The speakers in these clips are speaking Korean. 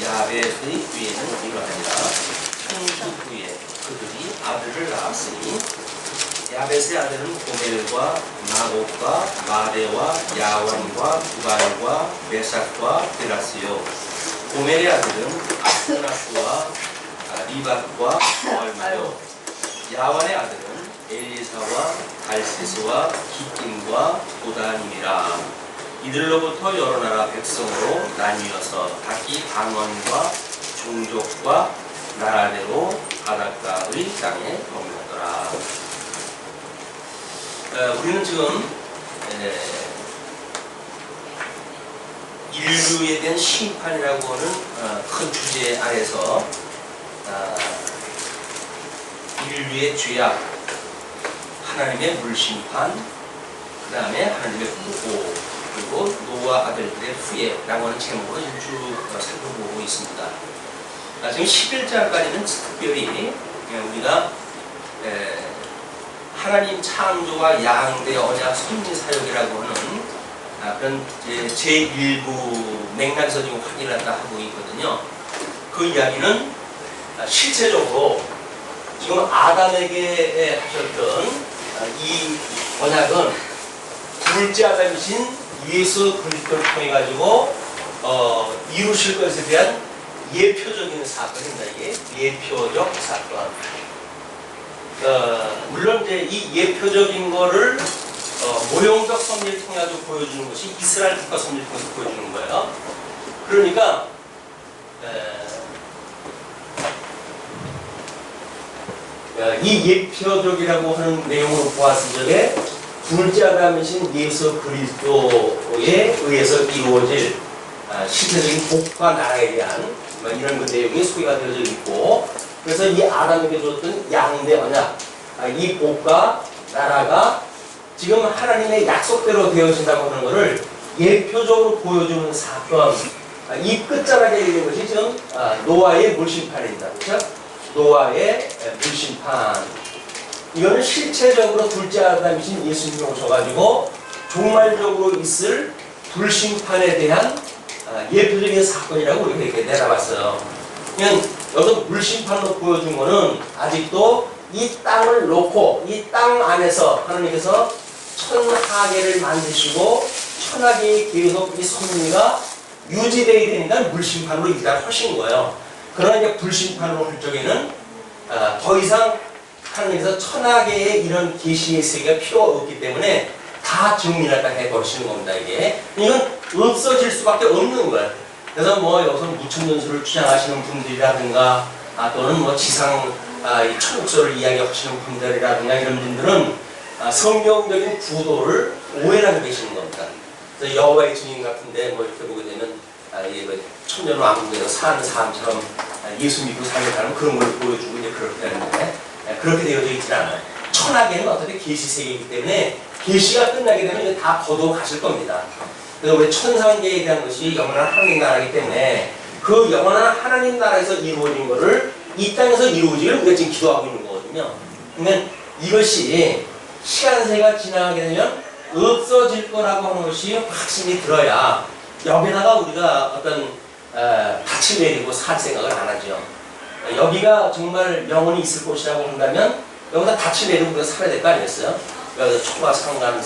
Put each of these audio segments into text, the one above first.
야벳의 후예는 이러하니라. 창조 후에 그들이 아들을 낳았으니 야벳의 아들은 고멜과 마곡과 마레와 야완과 두발과 메삭과 데라스요. 고멜의 아들은 아스나스와 리밧과 얼마요. 야완의 아들은 엘리사와 갈시스와 기김과 도다님이라. 이들로부터 여러 나라 백성으로 나뉘어서 각기 방언과 종족과 나라대로 바닷가의 땅에 머물렀더라. 우리는 지금 인류에 대한 심판이라고 하는 큰 주제 아래서 인류의 죄악, 하나님의 물심판, 그 다음에 하나님의 보호, 그리고 노아 아들들의 후예라고 하는 제목으로 쭉 살펴보고 있습니다. 지금 11장까지는 특별히 우리가 하나님 창조와 양대 언약 선지 사역이라고 하는 그런 제1부 맥락에서 지금 확인을 하고 있거든요. 그 이야기는 실제적으로 지금 아담에게 하셨던 이 언약은 둘째 아담이신 예수 그리스도를 통해 가지고 이루실 것에 대한 예표적인 사건입니다. 이게 예표적 사건. 물론 이제 이 예표적인 거를 모형적 섭리를 통해 가지고 보여주는 것이 이스라엘 국가 섭리를 통해서 보여주는 거예요. 그러니까 이 예표적이라고 하는 내용으로 보았을 적에 둘째 아담이신 예수 그리스도에 의해서 이루어질 실체적인 복과 나라에 대한 이런 내용이 소개가 되어져 있고, 그래서 이 아담에게 줬던 양대 언약, 이 복과 나라가 지금 하나님의 약속대로 되어진다고 하는 것을 예표적으로 보여주는 사건, 이 끝자락에 있는 것이 지금 노아의 물심판입니다. 그렇죠? 노아의 물심판. 이거는 실체적으로 둘째 아담이신 예수님이 오셔가지고 종말적으로 있을 불심판에 대한 예표적인 사건이라고 우리가 이렇게 내다봤어요. 그냥 여기서 물심판으로 보여준 거는 아직도 이 땅을 놓고 이 땅 안에서 하나님께서 천하계를 만드시고 천하계에 계속 이 섭리가 유지되어야 되니까 물심판으로 일단 하신 거예요. 그러나 이제 불심판으로 할 적에는 더 이상 하나님께서 천하계에 이런 계시의 세계가 필요가 없기 때문에 다 정리를 다 해버리시는 겁니다. 이건 없어질 수밖에 없는 거예요. 그래서 뭐 여기서 무천년수를 주장하시는 분들이라든가 또는 뭐 지상 천국설을 이야기하시는 분들이라든가 이런 분들은 성경적인 구도를 오해하고 계시는 겁니다. 그래서 여호와의 증인 같은데 뭐 이렇게 보게 되면 천년 왕국에서 사는 사람처럼 예수 믿고 사는 사람 그런 걸 보여주고 이제 그렇게 하는데 그렇게 되어져 있지 않아요. 천하계는 어차피 계시세계이기 때문에 계시가 끝나게 되면 이제 다 거두어 가실 겁니다. 그래서 우리 천상계에 대한 것이 영원한 하나님 나라이기 때문에 그 영원한 하나님 나라에서 이루어진 것을 이 땅에서 이루어지기를 우리가 지금 기도하고 있는 거거든요. 그러면 이것이 시간세가 지나가게 되면 없어질 거라고 하는 것이 확신이 들어야 여기다가 우리가 어떤 닻을 내리고 살 생각을 안 하죠. 여기가 정말 영원히 있을 곳이라고 한다면 여기다 닻을 내리고 우리가 살아야 될 거 아니겠어요? 여기서 초가 상관,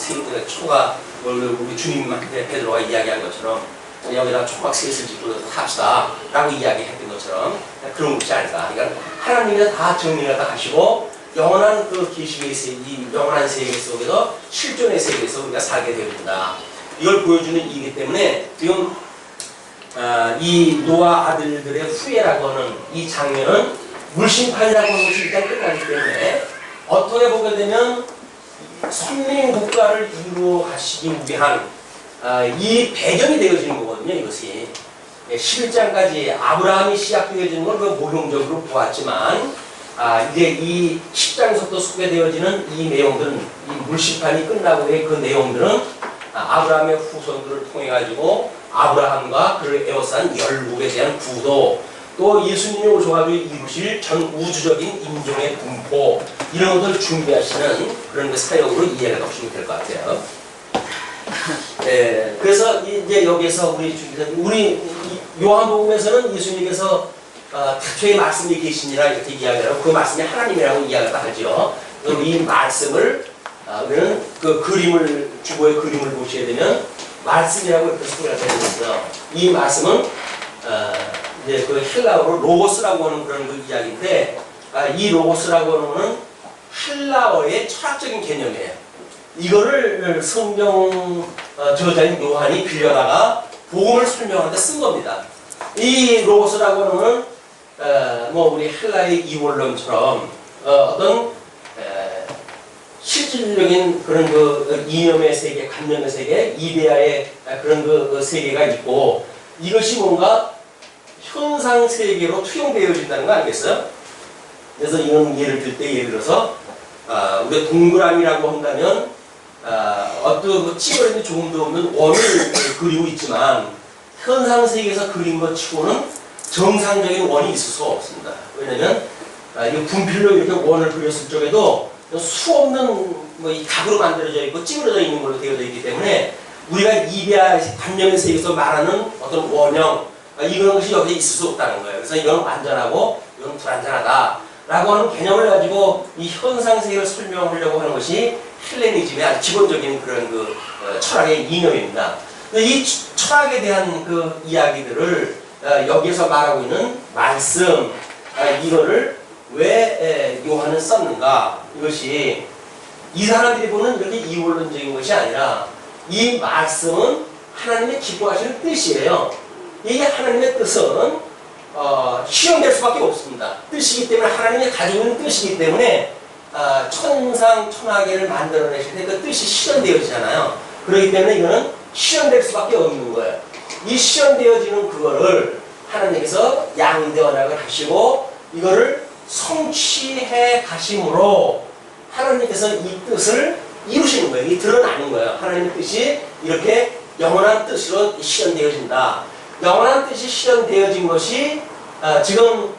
초가 우리 주님한테 베드로가 이야기한 것처럼 여기다 초막 셋을 짓고 합시다 라고 이야기했던 것처럼 그런 것이 아닐까. 그러니까 하나님이 다 정리를 다 하시고 영원한 그 계시의 세계, 이 영원한 세계 속에서 실존의 세계에서 우리가 살게 됩니다. 이걸 보여주는 이기 때문에 지금 이 노아 아들들의 후예라고 하는 이 장면은 물심판이라고 하는 것이 일단 끝나기 때문에 어떻게 보게 되면 선민 국가를 이루어가시기 위한 이 배경이 되어지는 거거든요. 이것이 11장까지 아브라함이 시작되어지는 걸 모형적으로 보았지만 이제 이 10장에서부터 소개되어지는 이 내용들은 이 물심판이 끝나고의 그 내용들은 아브라함의 후손들을 통해 가지고 아브라함과 그를 에워싼 열국에 대한 구도, 또 예수님이 오셔가지고 이루실 전 우주적인 인종의 분포, 이런 것들을 준비하시는 그런 사역으로 이해가 보시면 될 것 같아요. 그래서 이제 여기에서 우리 요한복음에서는 예수님께서 태초에 말씀이 계시니라 이렇게 이야기를 하고 그 말씀이 하나님이라고 이야기를 하죠. 이 말씀을 우리는 그 그림을 주보의 그림을 보셔야 되면 말씀이라고 이렇게 소개가 되어 있어요. 이 말씀은 이제 그 헬라어로 로고스라고 하는 그런 그 이야기인데 이 로고스라고 하는 거는 헬라어의 철학적인 개념이에요. 이거를 성경 저자인 요한이 빌려다가 복음을 설명하는데 쓴 겁니다. 이 로고스라고 하는 거는 뭐 우리 헬라의 이원론처럼 어떤 실질적인 그런 그 이념의 세계, 관념의 세계, 이데아의 그런 그 세계가 있고 이것이 뭔가 현상 세계로 투영되어진다는 거 아니겠어요? 그래서 이런 예를 들 때 예를 들어서 우리가 동그라미라고 한다면 어떤 뭐 찌그러짐이 조금도 없는 원을 그리고 있지만 현상 세계에서 그린 것 치고는 정상적인 원이 있을 수가 없습니다. 왜냐면 이 분필로 이렇게 원을 그렸을 적에도 수 없는 뭐 이 각으로 만들어져 있고 찌그러져 있는 걸로 되어져 있기 때문에 우리가 이데아 관념의 세계에서 말하는 어떤 원형 이런 것이 여기에 있을 수 없다는 거예요. 그래서 이건 완전하고 이건 불완전하다 라고 하는 개념을 가지고 이 현상 세계를 설명하려고 하는 것이 헬레니즘의 아주 기본적인 그런 그 철학의 이념입니다. 이 철학에 대한 그 이야기들을 여기에서 말하고 있는 말씀 이거를 왜 요한은 썼는가? 이것이 이 사람들이 보는 이렇게 이원론적인 것이 아니라 이 말씀은 하나님의 기뻐하시는 뜻이에요. 이게 하나님의 뜻은 실현될 수밖에 없습니다. 뜻이기 때문에 하나님이 가지고 있는 뜻이기 때문에 천상 천하계를 만들어내실 때 그 뜻이 실현되어지잖아요. 그렇기 때문에 이거는 실현될 수밖에 없는 거예요. 이 실현되어지는 그거를 하나님께서 양대 언약을 하시고 이거를 성취해 가심으로 하나님께서 이 뜻을 이루시는 거예요. 이 드러나는 거예요. 하나님의 뜻이 이렇게 영원한 뜻으로 실현되어진다. 영원한 뜻이 실현되어진 것이 지금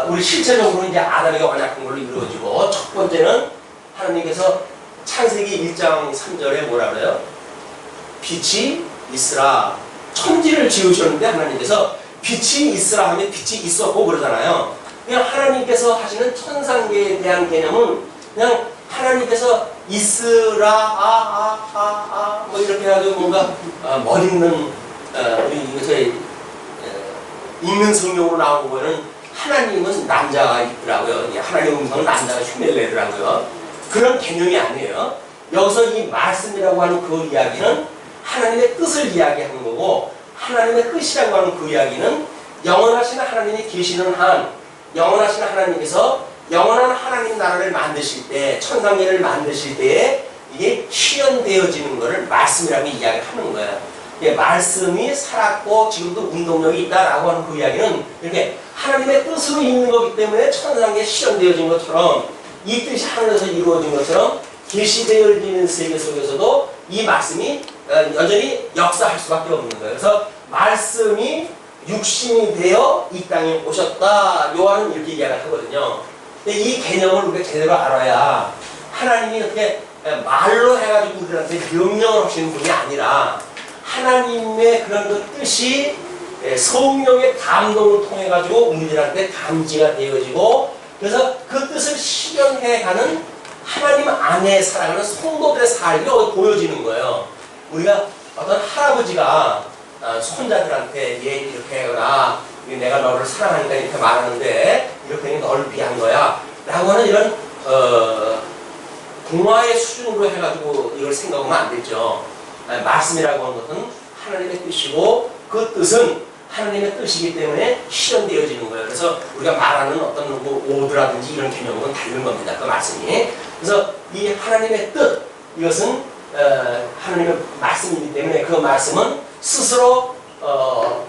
우리 실체적으로 이제 아담에게 언약한 걸로 이루어지고 첫 번째는 하나님께서 창세기 1장 3절에 뭐라 그래요? 빛이 있으라. 천지를 지으셨는데 하나님께서 빛이 있으라 하면 빛이 있었고 그러잖아요. 그냥 하나님께서 하시는 천상계에 대한 개념은 그냥 하나님께서 있으라 뭐 이렇게 해가지고 뭔가 멋있는 우리 저희 읽는 성경으로 나오고 보면 하나님은 남자가 있더라고요. 하나님의 음성은 남자가 흉내를 내더라고요. 그런 개념이 아니에요. 여기서 이 말씀이라고 하는 그 이야기는 하나님의 뜻을 이야기하는 거고 하나님의 뜻이라고 하는 그 이야기는 영원하신 하나님이 계시는 한 영원하신 하나님께서 영원한 하나님 나라를 만드실 때 천상계를 만드실 때에 이게 실현되어지는 것을 말씀이라고 이야기를 하는 거예요. 말씀이 살았고 지금도 운동력이 있다라고 하는 그 이야기는 이렇게 하나님의 뜻으로 있는 거기 때문에 천상계에 실현되어진 것처럼 이 뜻이 하늘에서 이루어진 것처럼 계시되어지는 세계 속에서도 이 말씀이 여전히 역사할 수밖에 없는 거예요. 그래서 말씀이 육신이 되어 이 땅에 오셨다. 요한은 이렇게 이야기를 하거든요. 근데 이 개념을 우리가 제대로 알아야 하나님이 이렇게 말로 해가지고 우리한테 명령을 하시는 분이 아니라 하나님의 그런 그 뜻이 성령의 감동을 통해 가지고 우리들한테 감지가 되어지고 그래서 그 뜻을 실현해가는 하나님 안에 살아가는 성도들의 삶이 보여지는 거예요. 우리가 어떤 할아버지가 손자들한테 얘 이렇게 해라 내가 너를 사랑하니까 이렇게 말하는데 이렇게 너를 위한 거야 라고 하는 이런 동화의 수준으로 해가지고 이걸 생각하면 안 되죠. 말씀이라고 하는 것은 하나님의 뜻이고 그 뜻은 하나님의 뜻이기 때문에 실현되어지는 거예요. 그래서 우리가 말하는 어떤 오드라든지 이런 개념은 다른 겁니다. 그 말씀이. 그래서 이 하나님의 뜻 이것은 하나님의 말씀이기 때문에 그 말씀은 스스로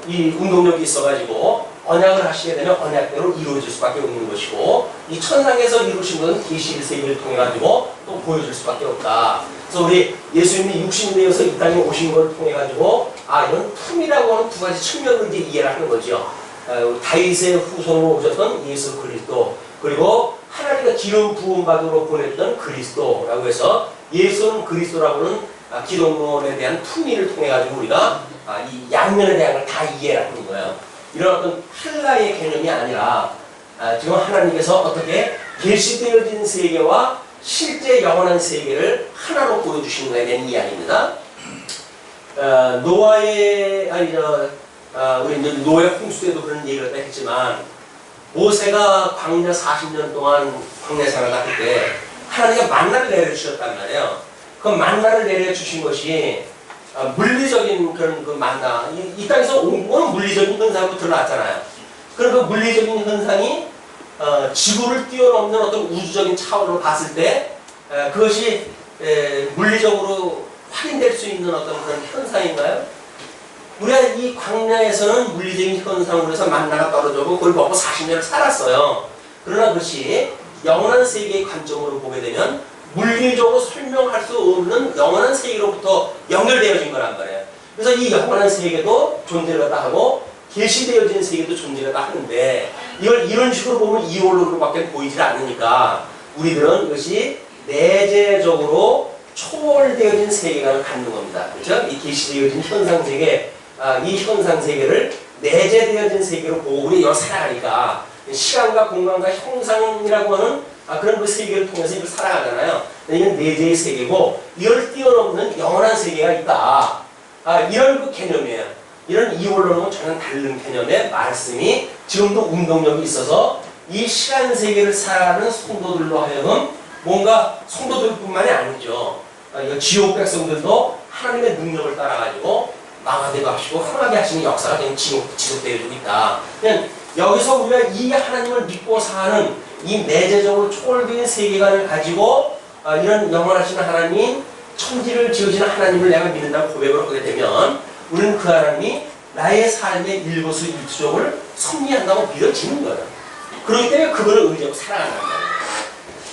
이 운동력이 있어가지고 언약을 하시게 되면 언약대로 이루어질 수밖에 없는 것이고 이 천상에서 이루신 것은 계시 1세기를 통해 가지고 또 보여줄 수밖에 없다. 그래서 우리 예수님이 육신이 되어서 이 땅에 오신 걸 통해 가지고 이건 틈이라고 하는 두 가지 측면을 이제 이해를 하는 거죠. 다윗의 후손으로 오셨던 예수 그리스도 그리고 하나님과 기름 부음 받으러 보냈던 그리스도라고 해서 예수는 그리스도라고는 기독론에 대한 품위를 통해 가지고 우리가 이 양면에 대한 걸 다 이해하고 있는 거예요. 이런 어떤 한라의 개념이 아니라 지금 하나님께서 어떻게 계시되어진 세계와 실제 영원한 세계를 하나로 보여주시는 거에 대한 이야기입니다. 노아의 우리 이제 노예 홍수 때도 그런 얘기를 했지만 모세가 광야 40년 동안 광야 생활을 할 때 하나님이 만나를 내려주셨단 말이에요. 그 만나를 내려주신 것이 물리적인 그런 그 만나, 이 땅에서 오는 물리적인 현상으로 드러났잖아요. 그런 그 물리적인 현상이 지구를 뛰어넘는 어떤 우주적인 차원으로 봤을 때 그것이 물리적으로 확인될 수 있는 어떤 그런 현상인가요? 우리가 이 광야에서는 물리적인 현상으로 해서 만나가 떨어져고 그걸 먹고 40년을 살았어요. 그러나 그것이 영원한 세계의 관점으로 보게 되면 물리적으로 설명할 수 없는 영원한 세계로부터 연결되어진 거란 말이에요. 그래서 이 영원한 세계도 존재하다 하고 계시되어진 세계도 존재하다 하는데 이걸 이런 식으로 보면 이원론으로밖에 보이질 않으니까 우리들은 이것이 내재적으로 초월되어진 세계관을 갖는 겁니다. 그렇죠? 이 계시되어진 현상 세계, 이 현상 세계를 내재되어진 세계로 보고 우리 여기 살아가니까 시간과 공간과 형상이라고 하는 그런 그 세계를 통해서 이걸 살아가잖아요. 이건 내재의 세계고 이걸 뛰어넘는 영원한 세계가 있다. 이런 그 개념이에요. 이런 이원론하고 전혀 다른 개념의 말씀이 지금도 운동력이 있어서 이 시간 세계를 살아가는 성도들로 하여금 뭔가 성도들뿐만이 아니죠. 지옥 백성들도 하나님의 능력을 따라가지고 망하되고 하시고 흥하게 하시는 역사가 그냥 지속되어지고 있다. 그냥 여기서 우리가 이 하나님을 믿고 사는 이 내재적으로 초월된 세계관을 가지고 이런 영원하신 하나님, 천지를 지으시는 하나님을 내가 믿는다고 고백을 하게 되면 우리는 그 하나님이 나의 삶의 일거수일투족을 섭리한다고 믿어지는 거예요. 그렇기 때문에 그거를 의지하고 살아간단 말이에요.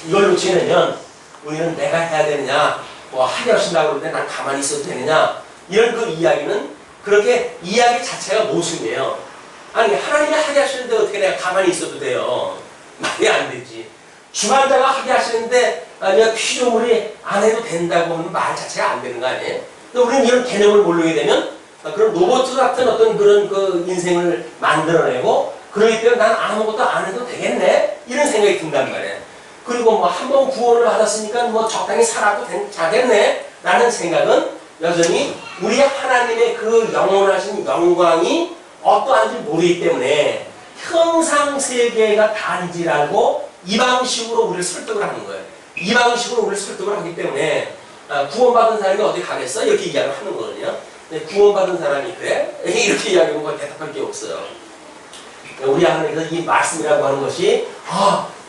이걸 놓치게 되면 우리는 내가 해야 되느냐, 뭐 하게 하신다고 그러는데 난 가만히 있어도 되느냐, 이런 그 이야기는 그렇게 이야기 자체가 모순이에요. 아니 하나님이 하게 하시는데 어떻게 내가 가만히 있어도 돼요? 말이 안 되지. 주관자가 하게 하시는데 내가 피조물이 안 해도 된다고 하는 말 자체가 안 되는 거 아니에요? 우리는 이런 개념을 모르게 되면 그런 로봇 같은 어떤 그런 그 인생을 만들어내고 그러기 때문에 난 아무것도 안 해도 되겠네? 이런 생각이 든단 말이에요. 그리고 뭐 한 번 구원을 받았으니까 뭐 적당히 살아도 되겠네? 라는 생각은 여전히 우리 하나님의 그 영원하신 영광이 어떠한지 모르기 때문에 형상세계가 단지라고 이 방식으로 우리를 설득을 하는 거예요. 이 방식으로 우리를 설득을 하기 때문에 구원받은 사람이 어디 가겠어? 이렇게 이야기를 하는 거거든요. 구원받은 사람이 그래? 이렇게 이야기하면 대답할 게 없어요. 우리 하나님께서 이 말씀이라고 하는 것이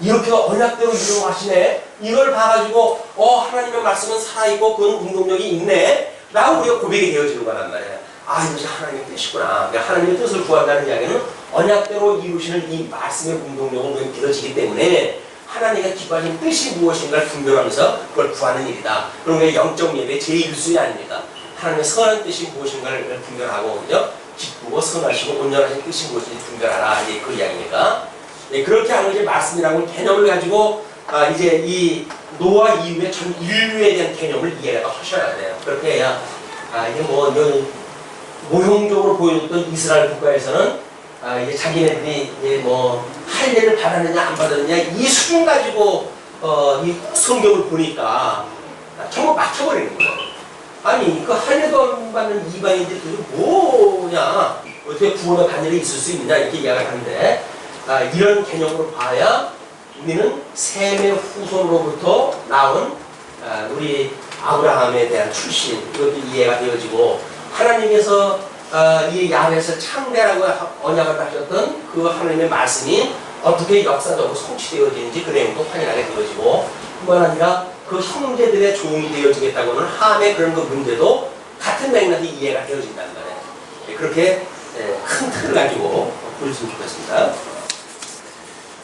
이렇게 언약대로 이루어가시네. 이걸 봐가지고 하나님의 말씀은 살아있고 그건 운동력이 있네 라고 우리가 고백이 되어지는 거란 말이에요. 이것이 하나님의 뜻이구나. 그러니까 하나님의 뜻을 구한다는 이야기는 언약대로 이루시는 이 말씀의 운동력을 믿어지기 때문에 하나님의 기뻐하시는 뜻이 무엇인가를 분별하면서 그걸 구하는 일이다. 그런 게 영적 예배 제1순위 아닙니까? 하나님의 선한 뜻이 무엇인가를 분별하고 기쁘고 선하시고 온전하신 뜻이 무엇인지 분별하라. 이제 그 이야기니까. 네, 그렇게 하는 이제 말씀이라고 개념을 가지고 이제 이 노아 이후에 전 인류에 대한 개념을 이해가 하셔야 돼요. 그렇게 해야 이게 뭐 모형적으로 보여줬던 이스라엘 국가에서는 이제 자기네들이 이제 뭐 할례를 받았느냐 안 받았느냐 이 수준 가지고 이 성경을 보니까 정말 막혀버리는 거예요. 아니 그 할례도 안 받는 이방인들이 도대체 뭐냐, 어떻게 구원을 받는 일이 있을 수 있느냐 이렇게 이야기를 하는데 이런 개념으로 봐야 우리는 셈의 후손으로부터 나온 우리 아브라함에 대한 출신, 이것도 이해가 되어지고 하나님께서 이 야훼에서 창대라고 언약을 하셨던 그 하나님의 말씀이 어떻게 역사적으로 성취되어지는지 그 내용도 확인하게 되어지고, 뿐만 아니라 그 형제들의 종이 되어지겠다고는 함의 그런 그 문제도 같은 맥락이 이해가 되어진다는 거예요. 그렇게 큰 틀을 가지고 보셨으면 좋겠습니다.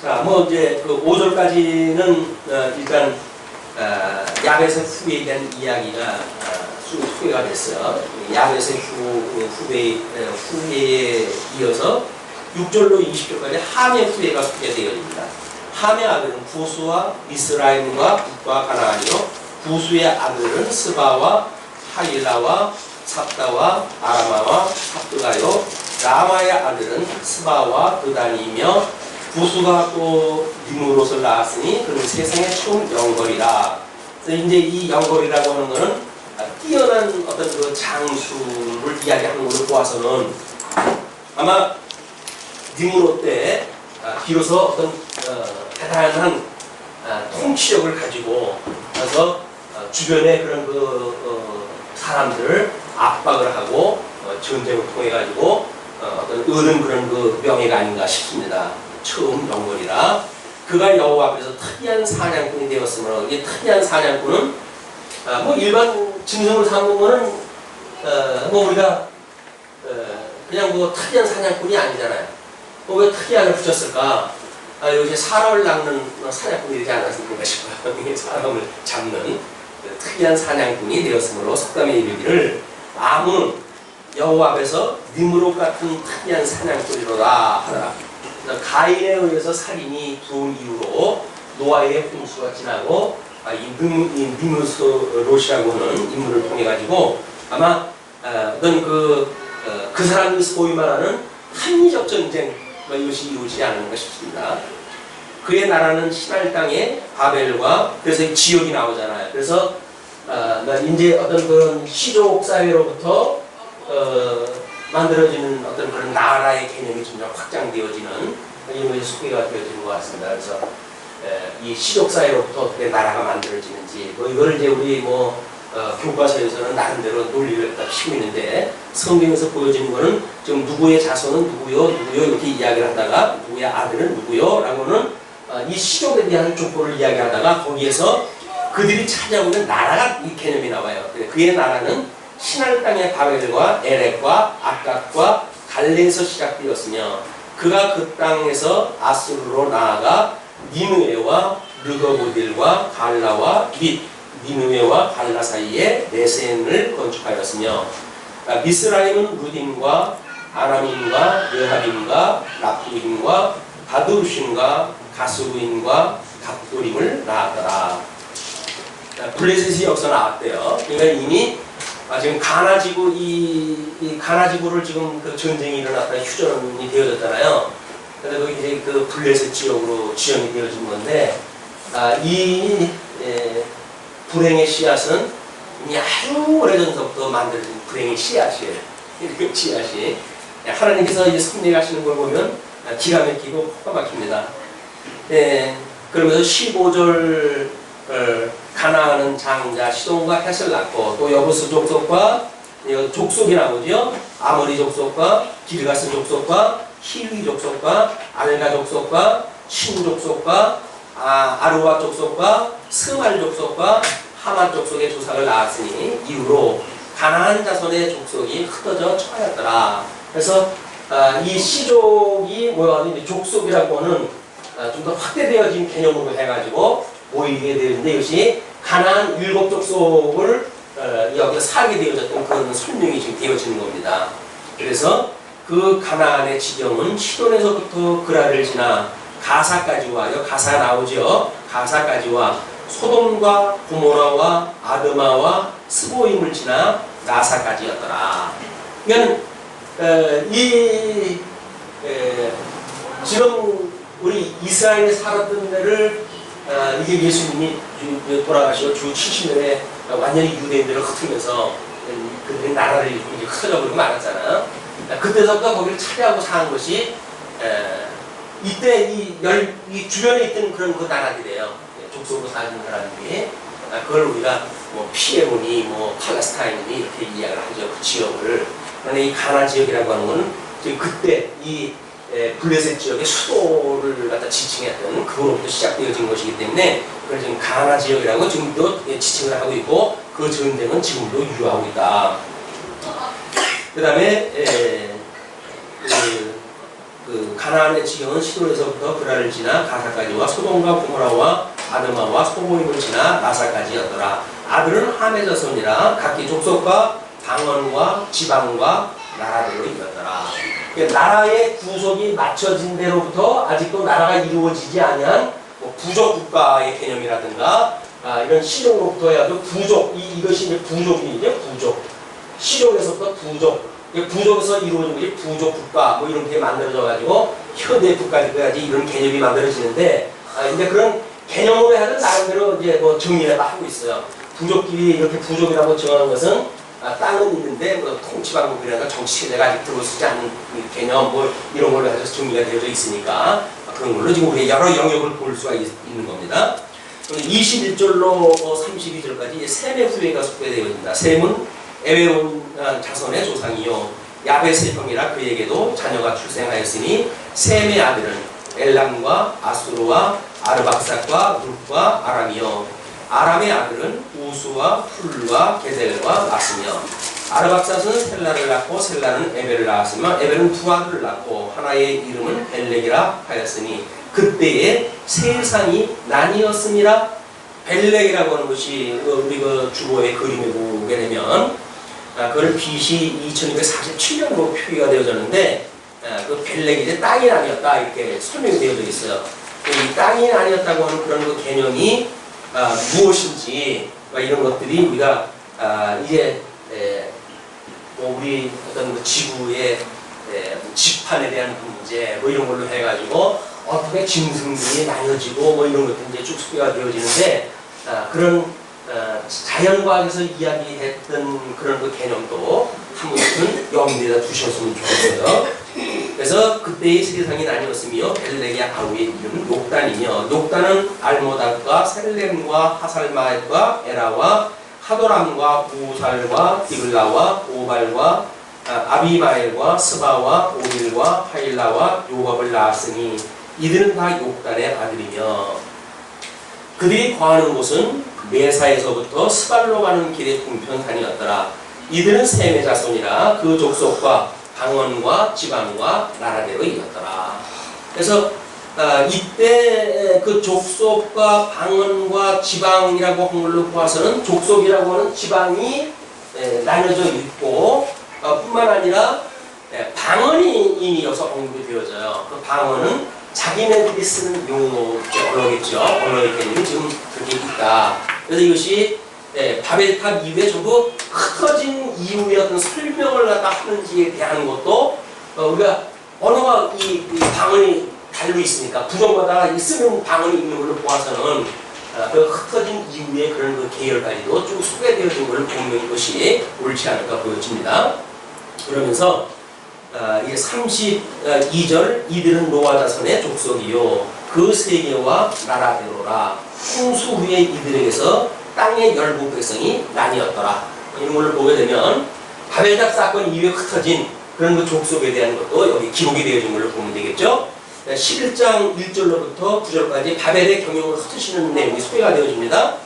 자, 뭐 이제 그 5절까지는 일단 야벳의 후배에 대한 이야기가 소개가 됐어요. 야벳의 후배에 이어서 6절로 20절까지 함의 후배가 소개되어집니다. 함의 아들은 구스와 미스라임과 북과 가나안이요, 구스의 아들은 스바와 하일라와 삽다와 아라마와 삽드가요. 라마의 아들은 스바와 드단이며 부수가 또 니므롯을 낳았으니 그는 세상의 처음 영걸이라. 그래서 이제 이 영걸이라고 하는 것은 뛰어난 어떤 그 장수를 이야기하는 것을 보아서는 아마 니므롯 때 비로소 어떤 대단한 통치력을 가지고 그래서 주변의 그런 사람들을 압박을 하고 전쟁을 통해 가지고 어떤 얻은 그런 그 명예가 아닌가 싶습니다. 처음 영걸이라. 그가 여호와 앞에서 특이한 사냥꾼이 되었으므로 이게 특이한 사냥꾼은 뭐 일반 짐승을 삼는 거는 뭐 우리가 그냥 뭐 특이한 사냥꾼이 아니잖아요. 왜 특이한을 붙였을까? 요새 사람을 낚는 사냥꾼이 되지 않았습니까 싶어요. 사람을 잡는 특이한 사냥꾼이 되었으므로 석담에 이르기를 아무는 여호와 앞에서 니므롯 같은 특이한 사냥꾼이로다 하더라. 가인에 의해서 살인이 두 이유로 노아의 홍수가 지나고 이 니므롯이라고 하는 인물을 통해 가지고 아마 어떤 그 사람이 소위 말하는 합리적 전쟁 이것이 이루어지지 않은가 싶습니다. 그의 나라는 신할 땅의 바벨과 그래서 지역이 나오잖아요. 그래서 이제 어떤 그런 시족 사회로부터 만들어지는 어떤 그런 나라의 개념이 점점 확장되어지는 이런 소개가 되어지는 것 같습니다. 그래서 이 시족 사회로부터 어떻게 나라가 만들어지는지 뭐 이거를 이제 우리 교과서에서는 나름대로 논리를 갖다 피고 있는데 성경에서 보여지는 거는 지금 누구의 자손은 누구요 이렇게 이야기를 하다가 누구의 아들은 누구요 라고는 이 시족에 대한 족보를 이야기하다가 거기에서 그들이 찾아오는 나라가 이 개념이 나와요. 그의 나라는 신할 땅의 바벨과 에렉과 악각과 갈레에서 시작되었으며 그가 그 땅에서 아수르로 나아가 니느웨와 르거보딜과 갈라와 및 니느웨와 갈라 사이에 레센을 건축하였으며 미스라임은 루딘과 아람인과 르하빔과 라푸임과 바두르신과 가스루인과 갑도림을 낳았더라. 블레셋이 여기서 나왔대요. 그러니까 이미 지금 가나지구 이 가나지구를 지금 그 전쟁이 일어났다 휴전이 되어졌잖아요. 그래서 거기 이제 그 블레셋 지역으로 지정이 되어진 건데 이 불행의 씨앗은 이미 아주 오래전부터 만들어진 불행의 씨앗이에요. 그 씨앗이 하나님께서 이제 섭리하시는 걸 보면 기가 막히고 코가 막힙니다. 그러면서 15절 가나안은 장자 시돈과 헷을 낳고 또 여부스 족속과 족속이 나오죠. 아모리 족속과 기르가스 족속과 히위 족속과 알가 족속과 신 족속과 아루와 족속과 스말 족속과 하만 족속의 조상을 낳았으니 이후로 가나안 자손의 족속이 흩어져 처하였더라. 그래서 이 시족이 뭐냐면 족속이라고 하는 좀 더 확대되어진 개념으로 해가지고 모이게 되는데 이것이 가나안 7족속을 여기서 살게 되어졌던 그런 설명이 지금 되어지는 겁니다. 그래서 그 가나안의 지경은 시돈에서부터 그라를 지나 가사까지 와요. 가사 나오죠. 가사까지 와 소돔과 고모라와 아드마와 스보임을 지나 나사까지였더라. 그러니까 지금 우리 이스라엘에 살았던 데를 이게 예수님이 돌아가시고 주 70년에 완전히 유대인들을 흩으면서 그들의 나라를 이제 흩어져버리고 말았잖아요. 그때서부터 거기를 차지하고 사는 것이 이때 이 주변에 있던 그런 그 나라들이에요. 족속으로 사는 사람들이 그걸 우리가 뭐 피에몬이 뭐 팔레스타인이 이렇게 이야기를 하죠. 그 지역을. 그런데 이 가나 지역이라고 하는 거는 지금 그때 이 블레셋 지역의 수도를 갖다 지칭했던 그거로부터 시작되어진 것이기 때문에 그걸 지금 가나 지역이라고 지금도 지칭을 하고 있고 그 전쟁은 지금도 유효하고 있다. 그 다음에 그 가나안의 지경은 시돈에서부터 그라를 지나 가사까지 와 소돔과 고모라와 아드마와 소보임을 지나 나사까지였더라. 아들은 함의 자손이라 각기 족속과 방언과 지방과 나라들로 이뤘더라. 나라의 구속이 맞춰진 데로부터 아직도 나라가 이루어지지 아니한 뭐 부족 국가의 개념이라든가 이런 시종으로부터 해도 부족 이것이 이제 부족이죠. 부족. 시족에서부터 부족에서 이루어진 것이 부족 국가 뭐 이런 게 만들어져 가지고 현대 국가까지 이런 개념이 만들어지는데 이제 그런 개념으로 해야 나름대로 이제 뭐 정리를 하고 있어요. 부족끼리 이렇게 부족이라고 정하는 것은 땅은 있는데 뭐 통치방법이라든가 정치체제가 아직 들어서지 않는 개념 뭐 이런 걸로 해서 정리가 되어져 있으니까 그런 걸로 지금 우리가 여러 영역을 볼 수가 있는 겁니다. 21절로 32절까지 셈의 후예가 속되어 있습니다. 셈은 에베온 자손의 조상이요 야벳의 형이라 그에게도 자녀가 출생하였으니 셈의 아들은 엘람과 아수르와 아르박삭과 룻과 아람이요 아람의 아들은 우수와 풀과 게델과 나스며 아르박삭은 셀라를 낳고 셀라는 에벨을 낳았으며 에벨은 두 아들을 낳고 하나의 이름은 벨렉이라 하였으니 그때에 세상이 나뉘었습니다. 벨렉이라고 하는 것이 우리 그 주보의 그림에 보게 되면 그걸 BC 2247년으로 표기가 되어졌는데 그 벨렉이 이제 땅이 나뉘었다 이렇게 설명이 되어져 있어요. 이 땅이 나뉘었다고 하는 그런 그 개념이 무엇인지 이런 것들이 우리가 이제 뭐 우리 어떤 그 지구의 지판에 대한 문제 뭐 이런 걸로 해가지고 어떻게 짐승들이 나눠지고 뭐 이런 것들이 이제 쭉 소개가 되어지는데 그런 자연과학에서 이야기했던 그런 그 개념도 한 번쯤은 염두에다 두셨으면 좋겠어요. 그래서 그때의 세상이 나뉘었으며 벨렉의 아우의 이름은 욕단이며 욕단은 알모닥과 셀렘과 하살마엣과 에라와 하도람과 우살과 디글라와 오발과 아비마엘과 스바와 오빌과 하일라와 요밥을 낳았으니 이들은 다 욕단의 아들이며 그들이 거하는 곳은 메사에서부터 스발로 가는 길의 동편산이었더라. 이들은 셈의 자손이라 그 족속과 방언과 지방과 나라대로 이었더라. 그래서 이때 그 족속과 방언과 지방이라고 한 걸로 보아서는 족속이라고 하는 지방이 나눠져 있고 뿐만 아니라 방언이 이미 여기서 언급이 되어져요. 그 방언은 자기네들이 쓰는 용어, 언어겠죠. 언어의 개념이 지금 그렇게 있다. 그래서 이것이 바벨탑 이후에 전부 흩어진 이후의 어떤 설명을 갖다 하는지에 대한 것도 우리가 언어가 이 방언이 달려 있으니까 부정마다 쓰는 방언이 있는 걸로 보아서는 그 흩어진 이후의 그런 그 계열까지도 쭉 소개되어진 것을 보는 것이 옳지 않을까 보여집니다. 그러면서 이게 32절 이들은 노아 자손의 족속이요 그 세계와 나라대로라 홍수 후에 이들에게서 땅의 열부 백성이 나뉘었더라. 이런 걸로 보게 되면 바벨탑 사건 이후에 흩어진 그런 그 족속에 대한 것도 여기 기록이 되어진 걸로 보면 되겠죠. 11장 1절로부터 9절까지 바벨의 경영을 흩으시는 내용이 소개가 되어집니다.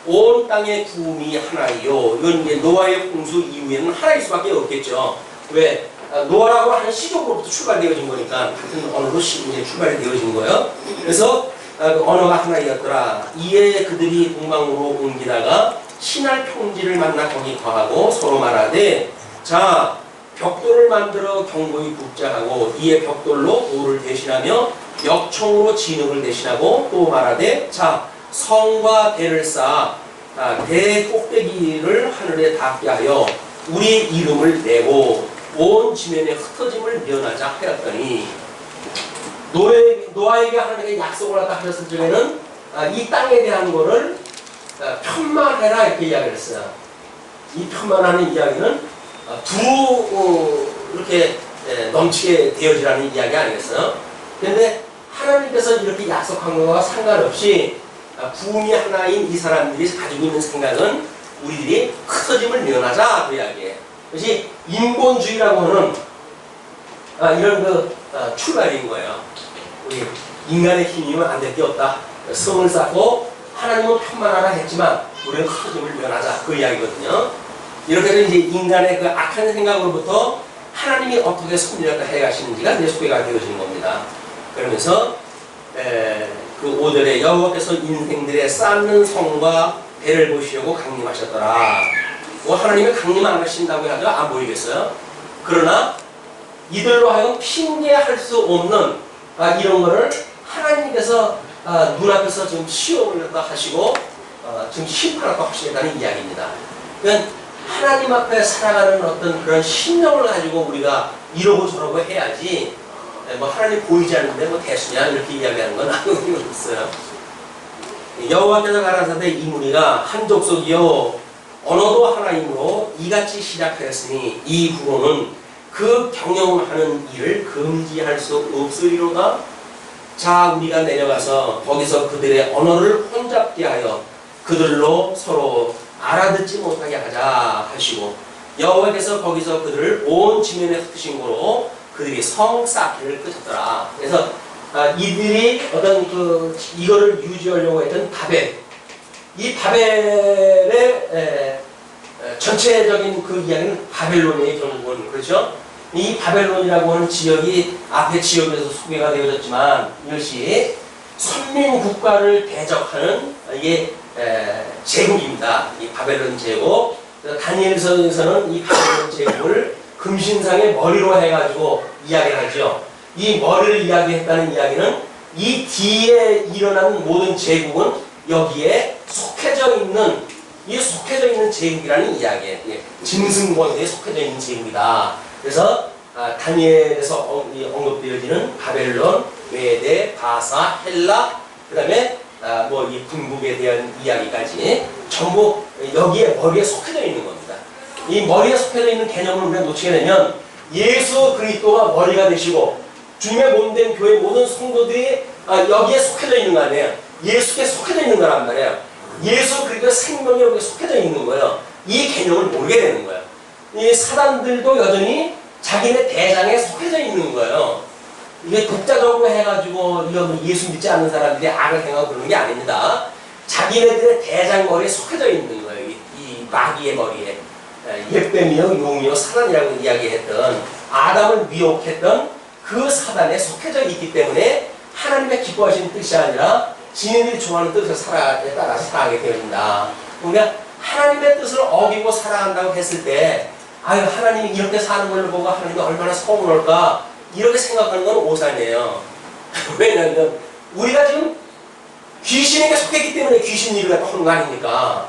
온 땅의 구음이 하나이요. 이건 이제 노아의 홍수 이후에는 하나일 수밖에 없겠죠. 왜? 노아라고 하는 시족으로부터 출발되어진 거니까 같은 언어로 이제 출발이 되어진 거예요. 그래서 그 언어가 하나이었더라. 이에 그들이 동방으로 옮기다가 신할 평지를 만나 거기 거하고 서로 말하되 자 벽돌을 만들어 경고히 굽자 하고 이에 벽돌로 돌을 대신하며 역청으로 진흙을 대신하고 또 말하되 자 성과 대를 쌓아 대 꼭대기를 하늘에 닿게 하여 우리 이름을 내고 온 지면의 흩어짐을 면하자 하였더니 노아에게 하나님께 약속을 하다 하셨을 적에는 이 땅에 대한 거를 편만해라 이렇게 이야기를 했어요. 이 편만하는 이야기는 이렇게 넘치게 되어지라는 이야기 아니겠어요? 그런데 하나님께서 이렇게 약속한 것과 상관없이 부흥이 하나인 이 사람들이 가지고 있는 생각은 우리들이 흩어짐을 면하자 그 이야기예요. 그것이 인본주의라고 하는 이런 그 출발인 거예요. 우리 인간의 힘이면 안 될 게 없다. 성을 쌓고 하나님은 편만하라 했지만 우리는 흩어짐을 면하자 그 이야기거든요. 이렇게 해서 이제 인간의 그 악한 생각으로부터 하나님이 어떻게 섭리를 해가시는지가 내 소개가 되어지는 겁니다. 그러면서 그 5절에 여호와께서 인생들의 쌓는 성과 배를 보시려고 강림하셨더라. 뭐 하나님이 강림 안 하신다고 해도 안 보이겠어요? 그러나 이들로 하여금 핑계할 수 없는 이런 거를 하나님께서 눈앞에서 지금 시험을 하시고 지금 심판을 하시겠다는 이야기입니다. 그러니까 하나님 앞에 살아가는 어떤 그런 신념을 가지고 우리가 이러고 저러고 해야지, 뭐 하나님 보이지 않는데 뭐 대수냐 이렇게 이야기하는 건 아무 없어요. 여호와께서 가라사대 이 무리가 한 족속이요 언어도 하나님으로 이같이 시작하였으니 이 후로는 그 경영하는 일을 금지할 수 없으리로다. 자, 우리가 내려가서 거기서 그들의 언어를 혼잡게 하여 그들로 서로 알아듣지 못하게 하자 하시고, 여호와께서 거기서 그들을 온 지면에 흩으신 거로 그들이 성 쌓기를 끝했더라. 그래서 이들이 어떤 이거를 유지하려고 했던 바벨, 이 바벨의 전체적인 그 이야기는 바벨론의 결국은, 그렇죠? 이 바벨론이라고 하는 지역이 앞에 지역에서 소개가 되어졌지만 이것이 선민 국가를 대적하는 이게 제국입니다. 이 바벨론 제국. 다니엘서에서는 이 바벨론 제국을 금신상의 머리로 해가지고 이야기를 하죠. 이 머리를 이야기했다는 이야기는 이 뒤에 일어난 모든 제국은 여기에 속해져 있는 제국이라는 이야기예요. 짐승권에 속해져 있는 제국이다. 그래서 다니엘에서 언급되어지는 바벨론, 메데, 바사, 헬라, 그 다음에 뭐 이 분국에 대한 이야기까지 전부 여기에 머리에 속해져 있는 겁니다. 이 머리에 속해져 있는 개념을 우리가 놓치게 되면 예수 그리스도가 머리가 되시고 주님의 몸된 교회 모든 성도들이 여기에 속해져 있는 거 아니에요. 예수께 속해져 있는 거란 말이에요. 예수 그리스도의 생명이 여기에 속해져 있는 거예요. 이 개념을 모르게 되는 거예요. 이 사단들도 여전히 자기네 대장에 속해져 있는 거예요. 이게 독자적으로 해가지고 이거 예수 믿지 않는 사람들이 악을 행하고 그러는 게 아닙니다. 자기네들의 대장 머리에 속해져 있는 거예요. 이 마귀의 머리에. 옛뱀이요, 용이요, 사단이라고 이야기했던 아담을 미혹했던 그 사단에 속해져 있기 때문에 하나님의 기뻐하시는 뜻이 아니라 지네들이 좋아하는 뜻을 따라서 살아가게 되어진다. 그러니까 하나님의 뜻을 어기고 살아간다고 했을 때, 아유, 하나님이 이렇게 사는 걸 보고 하나님이 얼마나 서운할까, 이렇게 생각하는 건 오산이에요. 왜냐하면 우리가 지금 귀신에게 속했기 때문에 귀신 일을 갖다 하는 거 아닙니까?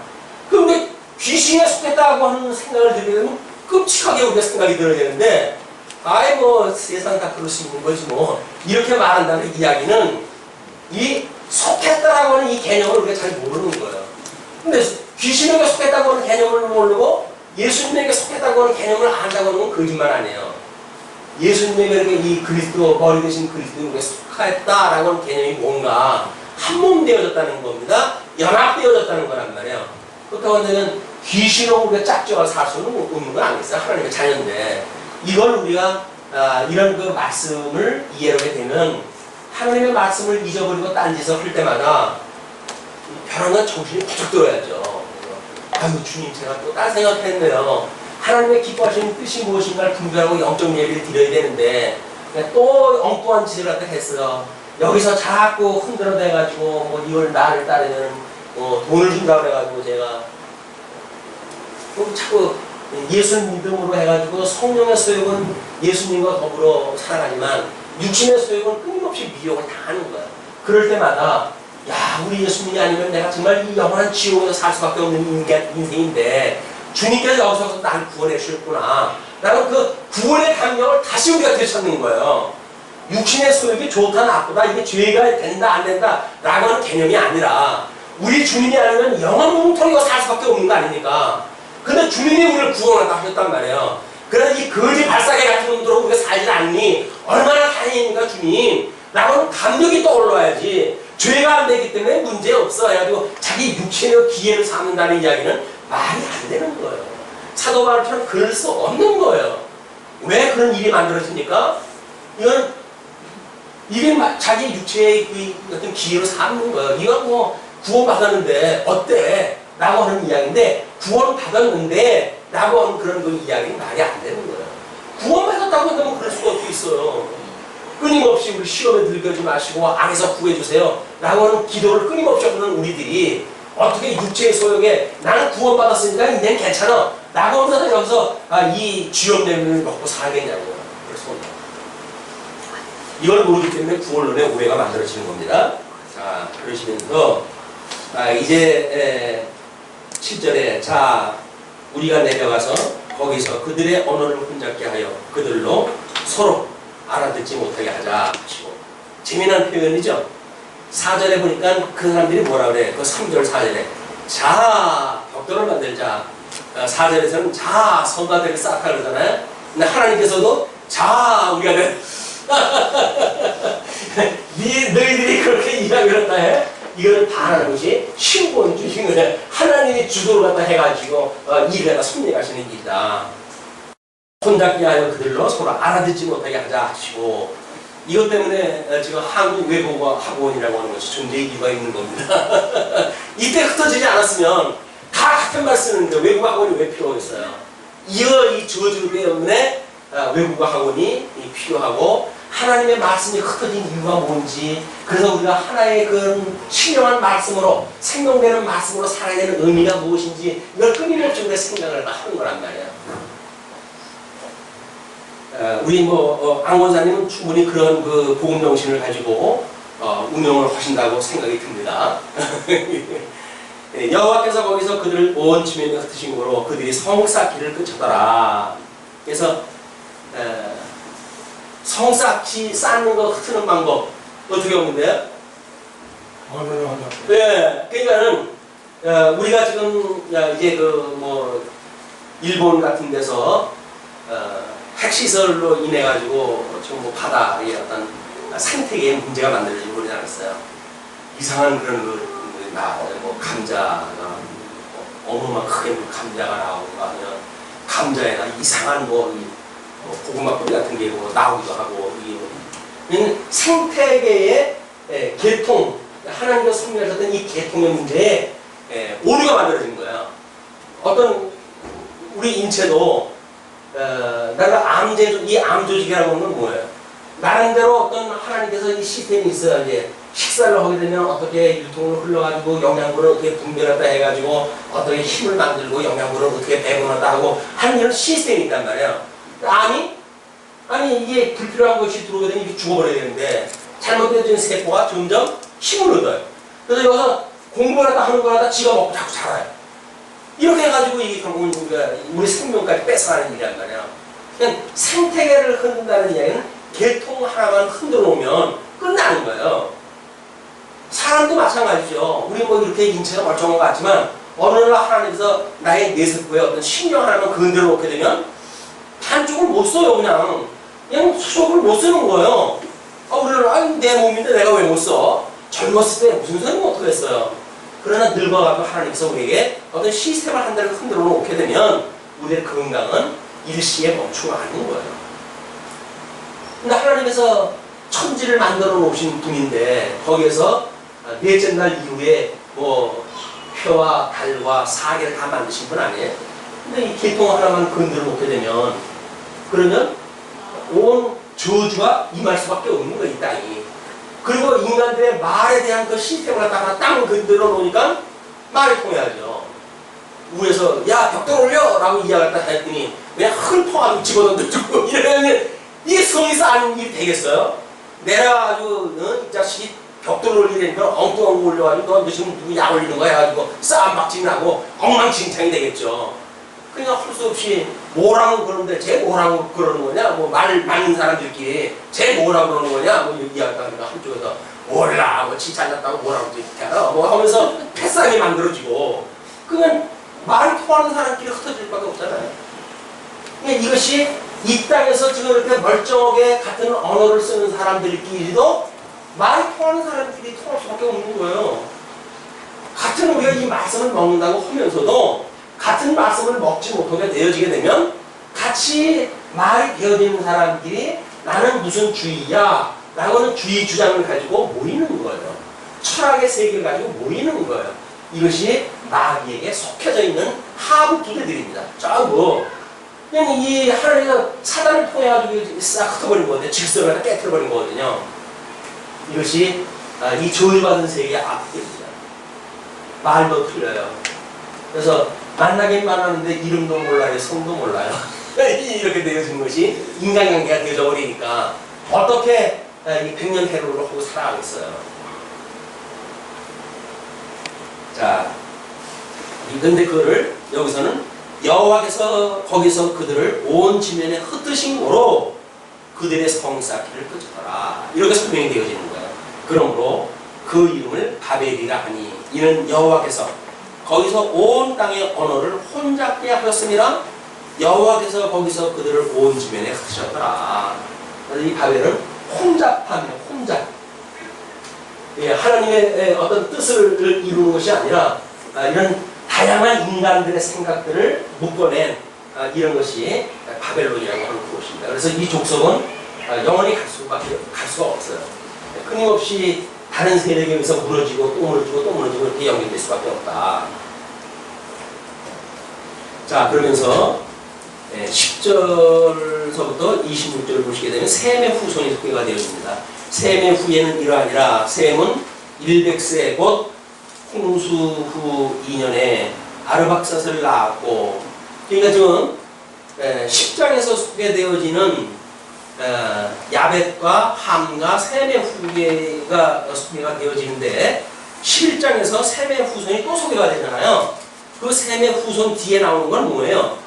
그런데 귀신에 속했다고 하는 생각을 들게 되면 끔찍하게 우리가 생각이 들어야 되는데, 아이 뭐 세상 다 그럴 수 있는 거지 뭐, 이렇게 말한다는 이야기는 이 속했다라고 하는 이 개념을 우리가 잘 모르는 거예요. 근데 귀신에게 속했다고 하는 개념을 모르고 예수님에게 속했다고 하는 개념을 안다고 하는 건 거짓말 아니에요. 예수님에게 이 그리스도, 머리 대신 그리스도에 속했다라고 하는 개념이 뭔가 한몸 되어졌다는 겁니다. 연합되어졌다는 거란 말이에요. 그렇다고 한다면 귀신으로 우리가 짝지어서 살 수는 없는 건 아니겠어요. 하나님의 자녀인데. 이걸 우리가 이런 그 말씀을 이해하게 되면 하나님의 말씀을 잊어버리고 딴짓을 할 때마다 변화는 정신이 부쩍 들어야죠. 아유, 주님, 제가 또 딴 생각했네요. 하나님의 기뻐하시는 뜻이 무엇인가를 분별하고 영적 예배를 드려야 되는데 또 엉뚱한 짓을 갖다 했어요. 여기서 자꾸 흔들어대가지고 뭐 이걸 나를 따르면 돈을 준다고 그래가지고 제가 자꾸 예수님 믿음으로 해가지고 성령의 소욕은 예수님과 더불어 살아가지만 육신의 소욕은 끊임없이 미혹을 당하는 거야. 그럴 때마다 야, 우리 예수님이 아니면 내가 정말 이 영원한 지옥에서 살 수밖에 없는 인생인데 주님께서 여기서 나를 구원해 주셨구나 라는 그 구원의 감격을 다시 우리가 되찾는 거예요. 육신의 소욕이 좋다 나쁘다 이게 죄가 된다 안 된다 라고 하는 개념이 아니라 우리 주님이 아니면 영원토록 살 수밖에 없는 거 아닙니까? 근데 주님이 우리를 구원한다 하셨단 말이에요. 그래서 이 거지 발사계 같은 놈들로 우리가 살지 않니? 얼마나 다행입니까 주님? 라고 하는 감격이 떠올라야지. 죄가 안 되기 때문에 문제 없어 해가지고 자기 육신의 기회를 삼는다는 이야기는 말이 안 되는 거예요. 사도 바울처럼 그럴 수 없는 거예요. 왜 그런 일이 만들어집니까? 이건 이게 자기 육체의 그 어떤 기회로 삼는 거예요. 이건 뭐 구원받았는데 어때? 라고 하는 이야기인데 구원받았는데 라고 하는 그런 그 이야기는 말이 안 되는 거예요. 구원받았다고 한다면 그럴 수가 어떻게 있어요. 끊임없이 우리 시험에 들어가지 마시고 악에서 구해주세요 라고 하는 기도를 끊임없이 하는 우리들이 어떻게 육체의 소욕에 나는 구원받았으니까 인생 괜찮아 라고 하면서 여기서 이 쥐염냄을 먹고 살겠냐고요. 그래서 이걸 모르기 때문에 구원론의 오해가 만들어지는 겁니다. 자, 그러시면서 이제 7절에 자 우리가 내려가서 거기서 그들의 언어를 혼잡게 하여 그들로 서로 알아듣지 못하게 하자 하시고. 재미난 표현이죠. 4절에 보니까 그 사람들이 뭐라 그래? 그 3절 4절에 자 벽돌을 만들자. 4절에서는 자 성가대를 쌓다 그러잖아요. 근데 하나님께서도 자 우리가 너희들이 그렇게 이야기를 해? 이걸 바라는 것이 신권 주신 거예요. 하나님이 주도를 갖다 해가지고 일을 갖다 섭리하시는 일이다. 혼잡게 하여 그들로 서로 알아듣지 못하게 하자 하시고. 이것 때문에 지금 한국 외국어 학원이라고 하는 것이 존재 이유가 있는 겁니다. 이때 흩어지지 않았으면 다 같은 말 쓰는데 외국어 학원이 왜 필요했어요? 이 저주 때문에 외국어 학원이 필요하고, 하나님의 말씀이 흩어진 이유가 뭔지, 그래서 우리가 하나의 그런 신령한 말씀으로, 생명되는 말씀으로 살아야 되는 의미가 무엇인지 이걸 끊임없이 우리가 생각을 하는 거란 말이야. 우리 안 원사님은 충분히 그런 그 복음 정신을 가지고 운영을 하신다고 생각이 듭니다. 여호와께서 거기서 그들을 온 지면에 흩으신 거로 그들이 성 쌓기를 끝쳤더라. 그래서 성 쌓는 거 흩트는 방법 어떻게 보는데요? 네, 그러니까는 우리가 지금 이제 일본 같은 데서 핵시설로 인해 가지고 지금 바다의 어떤 생태계에 문제가 만들어지고 그러지 않았어요. 이상한 그런 감자가 어마어마한 크게 감자가 나오고 하면 감자에다 이상한 고구마 뿌리 같은 게 나오기도 하고, 이게 생태계의 계통, 하나님께서 섭리하셨던 이 계통의 문제에 오류가 만들어진 거예요. 어떤 우리 인체도 이 암조직이라고 하는 건 뭐예요? 나름대로 어떤 하나님께서 이 시스템이 있어요. 이제 식사를 하게 되면 어떻게 유통을 흘러가지고 영양분을 어떻게 분별하다 해가지고 어떻게 힘을 만들고 영양분을 어떻게 배분하다 하고 하는 이런 시스템이 있단 말이에요. 아니 이게 불필요한 것이 들어오게 되면 이게 죽어버려야 되는데 잘못된 세포가 점점 힘을 얻어요. 그래서 여기서 공부를 하다 하는 걸 하다 지가 먹고 자꾸 자라요. 이렇게 해가지고 이게 결국은 우리 생명까지 뺏어가는 일이란 말이야. 그냥 생태계를 흔든다는 이야기는 계통 하나만 흔들어 놓으면 끝나는 거예요. 사람도 마찬가지죠. 우리 이렇게 인체가 멀쩡한 것 같지만 어느 날 하나님께서 나의 뇌세포에 어떤 신경 하나만 건드려 놓게 되면 한쪽을 못 써요. 그냥 수족을 못 쓰는 거예요. 우리는 내 몸인데 내가 왜 못 써? 젊었을 때 무슨 소리 못 하겠어요. 그러나 늙어가고 하나님께서 우리에게 어떤 시스템을 한 달을 흔들어 놓게 되면 우리의 건강은 일시에 멈추고 가는 거예요. 근데 하나님께서 천지를 만들어 놓으신 분인데 거기에서 넷째 날 이후에 표와 달과 사계를 다 만드신 분 아니에요? 근데 이 계통 하나만 건드려 놓게 되면 그러면 온 저주가 임할 수밖에 없는 거예요, 이 땅이. 그리고 인간들의 말에 대한 그 시스템을 갖다가 땅 건드려 놓으니까 말이 통해야죠. 위에서 야 벽돌 올려! 라고 이야기를 갖다 했더니 그냥 흙통하고 집어던져주고 이러면 이게 성이 쌓는 일이 되겠어요? 내려가지고 이 자식이 벽돌 올리려니까 엉뚱한 거 올려가지고 너 지금 누구 약 올리는 거야 해가지고 싸움박질 나고 엉망진창이 되겠죠. 그냥 할 수 없이 뭐라고 그러는데 쟤 뭐라고 그러는 거냐? 말 많은 사람들끼리 쟤 뭐라고 그러는 거냐? 얘기하다가 한쪽에서 몰라, 지 잘났다고 뭐라고 이렇게 하면서 패싸움이 만들어지고 그러면 말이 통하는 사람끼리 흩어질 수밖에 없잖아요. 그러니까 이것이 이 땅에서 지금 이렇게 멀쩡하게 같은 언어를 쓰는 사람들끼리도 말이 통하는 사람끼리 통할 수밖에 없는 거예요. 같은 우리가 이 말씀을 먹는다고 하면서도 같은 말씀을 먹지 못하게 되어지게 되면 같이 말이 되어지는 사람끼리 나는 무슨 주의야 라고 하는 주의 주장을 가지고 모이는 거예요. 철학의 세계를 가지고 모이는 거예요. 이것이 마귀에게 속해져 있는 하부 부대들입니다. 그냥 이 하나님께서 사단을 통해가지고 싹 흩어버린 거거든요. 질서를 깨트려버린 거거든요. 이것이 이 저주받은 세계의 악입니다. 말도 틀려요. 그래서 만나긴 만나는데 이름도 몰라요. 성도 몰라요. 이렇게 되어진 것이 인간관계가 되어져 버리니까 어떻게 이 백년 해로를 하고 살아가겠어요. 자, 근데 그거를 여기서는 여호와께서 거기서 그들을 온 지면에 흩으심으로 그들의 성 쌓기를 끄셨더라. 이렇게 설명이 되어지는 거예요. 그러므로 그 이름을 바벨이라 하니 이는 여호와께서 거기서 온 땅의 언어를 혼잡게 하셨습니다. 여호와께서 거기서 그들을 온 지면에 흩으셨더라. 그래서 이 바벨은 혼잡함이에요. 혼잡. 예, 하나님의 어떤 뜻을 이루는 것이 아니라 이런 다양한 인간들의 생각들을 묶어낸 이런 것이 바벨론이라고 하는 곳입니다. 그래서 이 족속은 영원히 갈 수가 없어요. 끊임없이 다른 세력에 의해서 무너지고 또 무너지고 또 무너지고 이렇게 연결될 수밖에 없다. 자, 그러면서 10절서부터 26절을 보시게 되면 셈의 후손이 소개가 되어집니다. 셈의 후예는 이러하니라. 셈은 100세 곧 홍수 후 2년에 아르박삿을 낳았고, 그러니까 지금 10장에서 소개되어지는 야벳과 함과 셈의 후예가 소개가 되어지는데 11장에서 셈의 후손이 또 소개가 되잖아요. 그 셈의 후손 뒤에 나오는 건 뭐예요?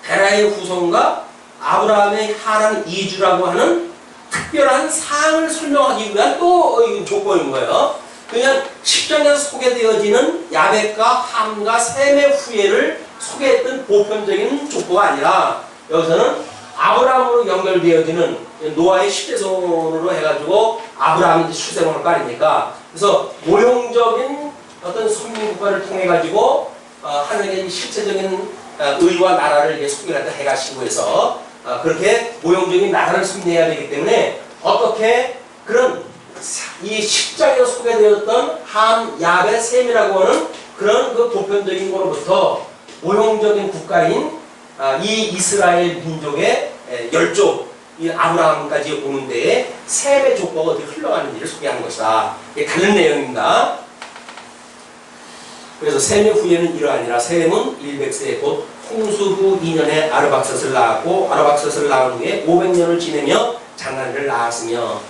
베라의 후손과 아브라함의 하란 이주라고 하는 특별한 사항을 설명하기 위한 또 조건인 거예요. 그냥 10장에서 소개되어지는 야벳과 함과 셈의 후예를 소개했던 보편적인 족보가 아니라 여기서는 아브라함으로 연결되어지는 노아의 10대손으로 해가지고 아브라함이 출생을 깔이니까 그래서 모형적인 어떤 선민국가를 통해가지고 하나님의 실체적인 의와 나라를 소개를 해가시고 해서 그렇게 모형적인 나라를 섭리해야 되기 때문에 어떻게 그런 이 10장에서 소개되었던 함, 야벳, 셈이라고 하는 그런 그 보편적인 것로부터 모형적인 국가인 이 이스라엘 민족의 열족, 이 아브라함까지 오는 데에 셈의 족보가 어떻게 흘러가는지를 소개하는 것이다. 이게 다른 내용입니다. 그래서 셈의 후예는 이러하니라. 셈은 100세 곧 홍수 후 2년에 아르박삿을 낳았고 아르박삿을 낳은 후에 500년을 지내며 장난을 낳았으며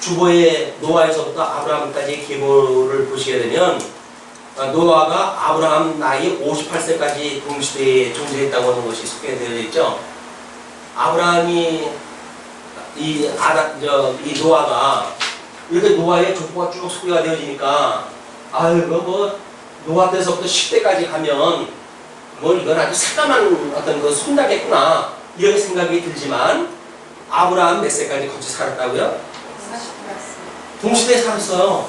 주보의 노아에서부터 아브라함까지의 계보를 보시게 되면 노아가 아브라함 나이 58세까지 동시대에 존재했다고 하는 것이 소개되어 있죠. 아브라함이 이 노아가 이렇게 노아의 족보가 쭉 소개가 되어지니까 뭐 노아 때서부터 10대까지 가면 뭐 이건 아주 새까만 어떤 그 손자겠구나 이렇게 생각이 들지만 아브라함 몇 세까지 같이 살았다고요? 40세. 동시대에 살았어요.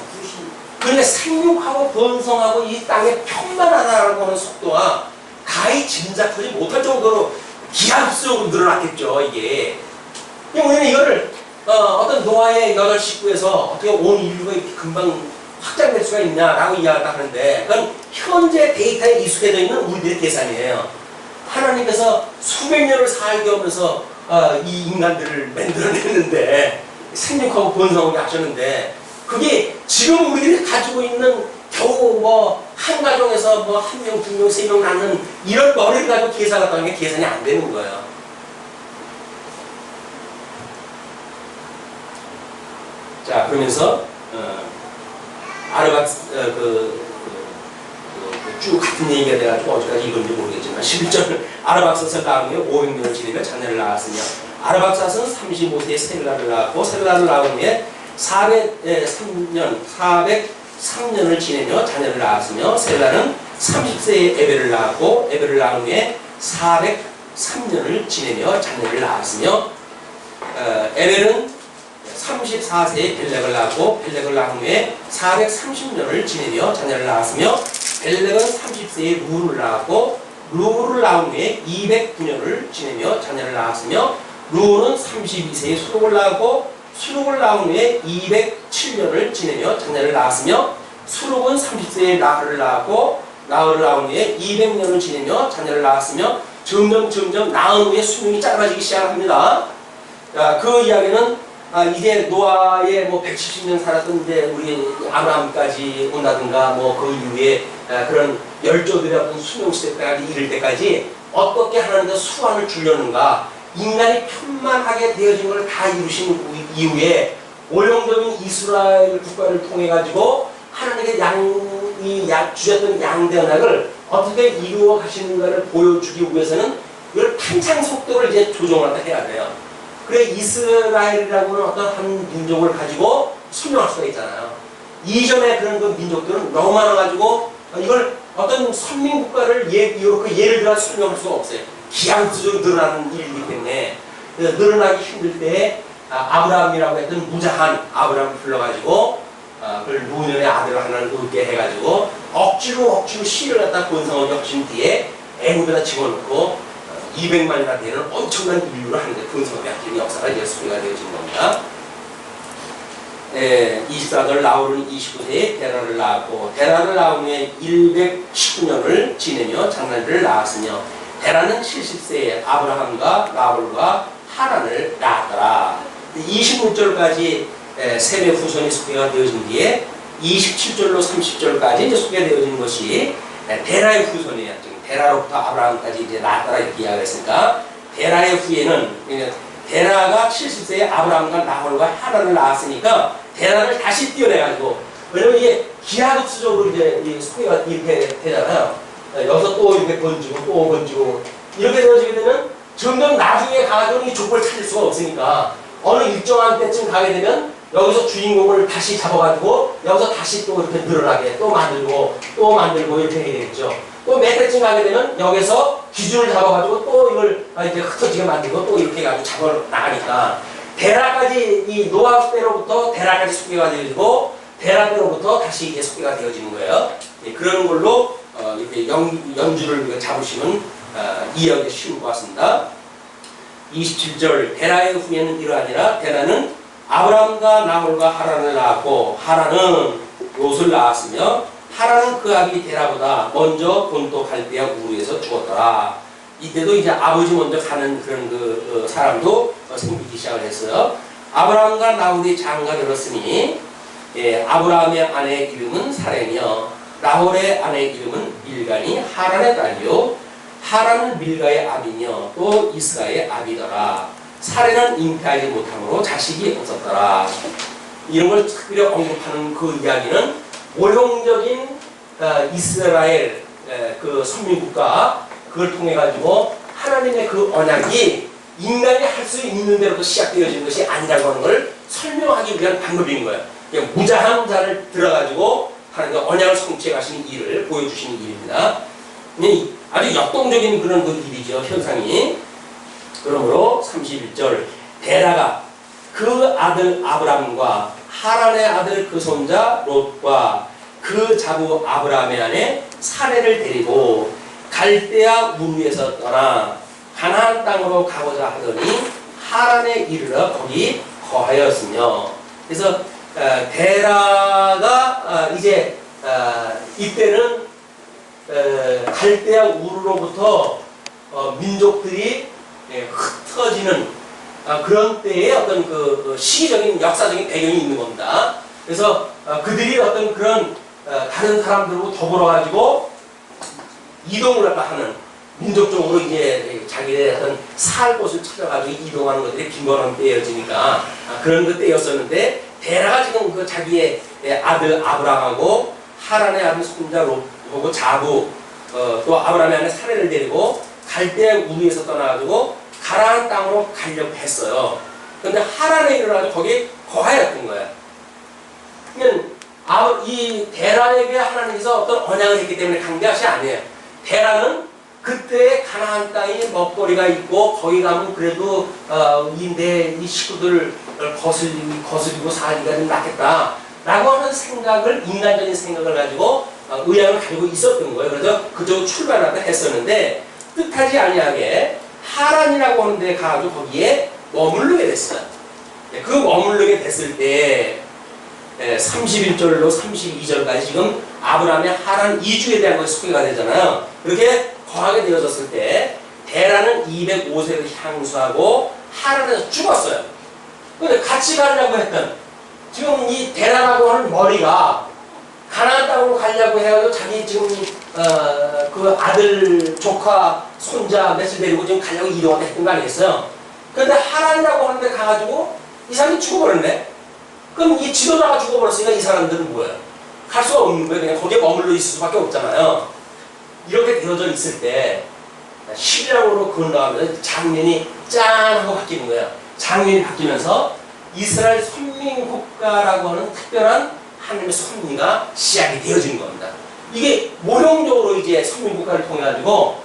그런데 생육하고 번성하고 이 땅에 편만하다라고 하는 속도가 가히 짐작하지 못할 정도로 기하급수적으로 늘어났겠죠, 이게. 왜냐면 이거를 어떤 노아의 8식구에서 어떻게 온 인류가 이렇게 금방 확장될 수가 있냐라고 이야기를 하는데 그건 현재 데이터에 익숙해져 있는 우리들의 계산이에요. 하나님께서 수백 년을 살게 하면서 이 인간들을 만들어냈는데 생육하고 번성하게 하셨는데 그게 지금 우리들이 가지고 있는 겨우 뭐 한 가정에서 뭐 한 명, 두 명, 세 명 낳는 이런 머리를 가지고 계산했다는 게 계산이 안 되는 거예요. 자, 그러면서 쭉 같은 얘기가 돼가지고 어디까지 이건지 모르겠지만 11절 아르박삿을 낳은 후에 500년을 지내며 자녀를 낳았으며 아르박삿은 35세에 셀라를 낳았고 셀라를 낳은 후에 403년을 지내며 자녀를 낳았으며 셀라는 30세에 에벨을 낳았고 에벨을 낳은 후에 403년을 지내며 자녀를 낳았으며 에벨은 34세에 벨렉을 낳았고 벨렉을 낳은 후에 430년을 지내며 자녀를 낳았으며 벨렉은 30세에 루를 낳았고 루를 낳은 후에 209년을 지내며 자녀를 낳았으며 루는 32세에 수룩을 낳았고 수룩을 낳은 후에 207년을 지내며 자녀를 낳았으며 수룩은 30세에 나흘을 낳았고 나흘을 낳은 후에 200년을 지내며 자녀를 낳았으며 점점 낳은 후에 수명이 짧아지기 시작합니다. 그 이야기는 이제 노아의 뭐 170년 살았던 이제 우리 아브라함까지 온다든가 뭐 그 이후에 그런 열조들의 어떤 수명시대까지 이를 때까지 어떻게 하나님께서 수완을 주려는가 인간이 편만하게 되어진 걸 다 이루신 이후에 오용적인 이스라엘 국가를 통해 가지고 하나님의 주셨던 양대 언약을 어떻게 이루어 가시는가를 보여주기 위해서는 이걸 탄창 속도를 이제 조정을 해야 돼요. 그래 이스라엘이라고는 어떤 한 민족을 가지고 설명할 수가 있잖아요. 이전에 그런 그 민족들은 너무 많아가지고 이걸 어떤 선민국가를 예를 들어 설명할 수가 없어요. 기하급수적으로 늘어나는 일이기 때문에 늘어나기 힘들 때에 아브라함이라고 했던 무자한 아브라함을 불러가지고 그걸 노년의 아들 하나를 얻게 해가지고 억지로 시를 갖다 본성을 겹친 뒤에 애국에다 집어넣고 200만이나 되는 엄청난 인류를 하는데 본성을 겹치는 역사가 이제 소개가 되어진 겁니다. 24절 라울은 29세에 데라를 낳았고 데라를 낳은 후에 119년을 지내며 장난들을 낳았으며 데라는 70세에 아브라함과 라울과 하란을 낳았더라. 26절까지 셈의 후손이 소개가 되어진 뒤에 27절로 30절까지 이제 소개되어진 것이 데라의 후손이에요. 지금 데라로부터 아브라함까지 이제 낳았더라 이렇게 이야기를 했으니까 데라의 후에는 데라가 70세에 아브라함과 나홀과 하란을 낳았으니까 데라를 다시 띄어내가지고 왜냐면 이게 기하급수적으로 이제 소개가 이렇게 되잖아요. 여기서 또 이렇게 번지고 또 번지고 이렇게 되어지게 되면 점점 나중에 가가지고 이 족보를 찾을 수가 없으니까 어느 일정한 때쯤 가게 되면 여기서 주인공을 다시 잡아가지고 여기서 다시 또 이렇게 늘어나게 또 만들고 이렇게 해야 되겠죠. 또 몇 때쯤 가게 되면 여기서 기준을 잡아가지고 또 이걸 이제 흩어지게 만들고 또 이렇게 해가지고 잡아 나가니까 데라까지 이 노아 때로부터 데라까지 소개가 되어지고 데라 때로부터 다시 이게 소개가 되어지는 거예요. 그런 걸로 이렇게 연주를 잡으시면 이해하기 쉬울 것 같습니다. 27절 데라의 후예는 이러하니라 데라는 아브라함과 나홀과 하란을 낳았고 하란은 롯을 낳았으며 하란은 그 아비 데라보다 먼저 본토 갈대아 우르에서 죽었더라. 이때도 이제 아버지 먼저 가는 그런 그 사람도 생기기 시작을 했어요. 아브라함과 나홀이 장가 들었으니 아브라함의 아내의 이름은 사레며 나홀의 아내의 이름은 밀간이 하란의 딸이요 하란은 밀가의 아비며 또 이스라의 아비더라. 사레는 잉태하지 못함으로 자식이 없었더라. 이런 걸 특별히 언급하는 그 이야기는 모형적인 이스라엘 그 선민국가 그걸 통해 가지고 하나님의 그 언약이 인간이 할 수 있는 대로도 시작되어지는 것이 아니라고 하는 걸 설명하기 위한 방법인 거예요. 그냥 무자한 자를 들어가지고 하나님의 언약을 성취해 가시는 일을 보여주시는 일입니다. 아주 역동적인 그런 그 일이죠, 현상이. 그러므로 31절 데라가 그 아들 아브람과 하란의 아들 그 손자 롯과 그 자부 아브라함의 아내 사레를 데리고 갈대아 우르에서 떠나 가나안 땅으로 가고자 하더니 하란에 이르러 거기 거하였으며 그래서 데라가 이제 이때는 갈대아 우르로부터 민족들이 흩어지는 그런 때에 어떤 그 시기적인 역사적인 배경이 있는 겁니다. 그래서 그들이 어떤 그런 다른 사람들하고 더불어 가지고 이동을 하는 민족적으로 이제 자기의 어떤 살 곳을 찾아가지고 이동하는 것들이 빈번한 때여지니까 그런 그 때였었는데 데라가 지금 그 자기의 아들 아브라함하고 하란의 아들 손자 롯하고 자부 또 아브라함의 아내 사레를 데리고 갈대아 우르에서 떠나가지고 가나안 땅으로 가려고 했어요. 그런데 하란에 이르러가지고 거기 거하였던 거예요. 그러니까 이 데라에게 하나님께서 어떤 언약을 했기 때문에 간 것이 아니에요. 데라는 그때 가나안 땅에 먹거리가 있고 거기 가면 그래도 이 식구들을 거스리고 살기가 좀 낫겠다라고 하는 생각을 인간적인 생각을 가지고 의향을 가지고 있었던 거예요. 그래서 그쪽으로 출발하다 했었는데 뜻하지 아니하게 하란이라고 하는 데 가서 거기에 머무르게 됐어요. 그 머무르게 됐을 때 31절로 32절까지 지금 아브라함의 하란 이주에 대한 것이 소개가 되잖아요. 그렇게 거하게 되어졌을 때 데라는 205세를 향수하고 하란에서 죽었어요. 근데 같이 가려고 했던 지금 이 데라라고 하는 머리가 가나안 땅으로 가려고 해가지고 자기 지금 그 아들, 조카, 손자 몇을 데리고 지금 가려고 이동하다 했던 거 아니겠어요? 그런데 하란이라고 하는데 가가지고 이 사람이 죽어버렸네? 그럼 이 지도자가 죽어버렸으니까 이 사람들은 뭐예요? 할 수가 없는 거예요. 그냥 거기에 머물러 있을 수밖에 없잖아요. 이렇게 되어져 있을 때 10장으로 건너가면서 장면이 짠 하고 바뀌는 거예요. 장면이 바뀌면서 이스라엘 선민국가라고 하는 특별한 하나님의 섭리가 시작이 되어지는 겁니다. 이게 모형적으로 이제 선민국가를 통해 가지고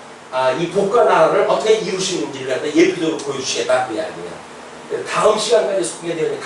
이 복과 나라를 어떻게 이루시는지를 갖다 예표적으로 보여주시겠다 그 이야기예요. 다음 시간까지 소개되어지는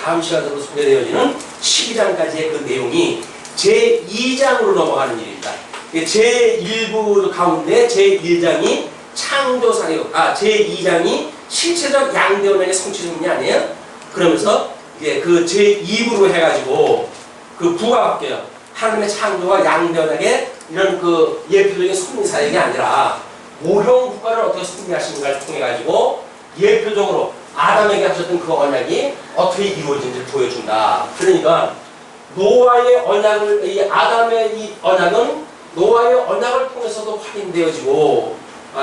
12장까지의 그 내용이 제2장으로 넘어가는 일입니다. 제1부 가운데 제1장이 창조사역, 제2장이 실체적 양대 언약의 성취성이 아니에요? 그러면서 이제 그 제2부로 해가지고 그 부가 바뀌어요. 하나님의 창조와 양대 언약의 이런 그 예표적인 섭리사역이 아니라 모형 국가를 어떻게 섭리하시는가를 통해가지고 예표적으로 아담에게 하셨던 그 언약이 어떻게 이루어진지를 보여준다. 그러니까 노아의 언약을, 이 아담의 이 언약은 노아의 언약을 통해서도 확인되어지고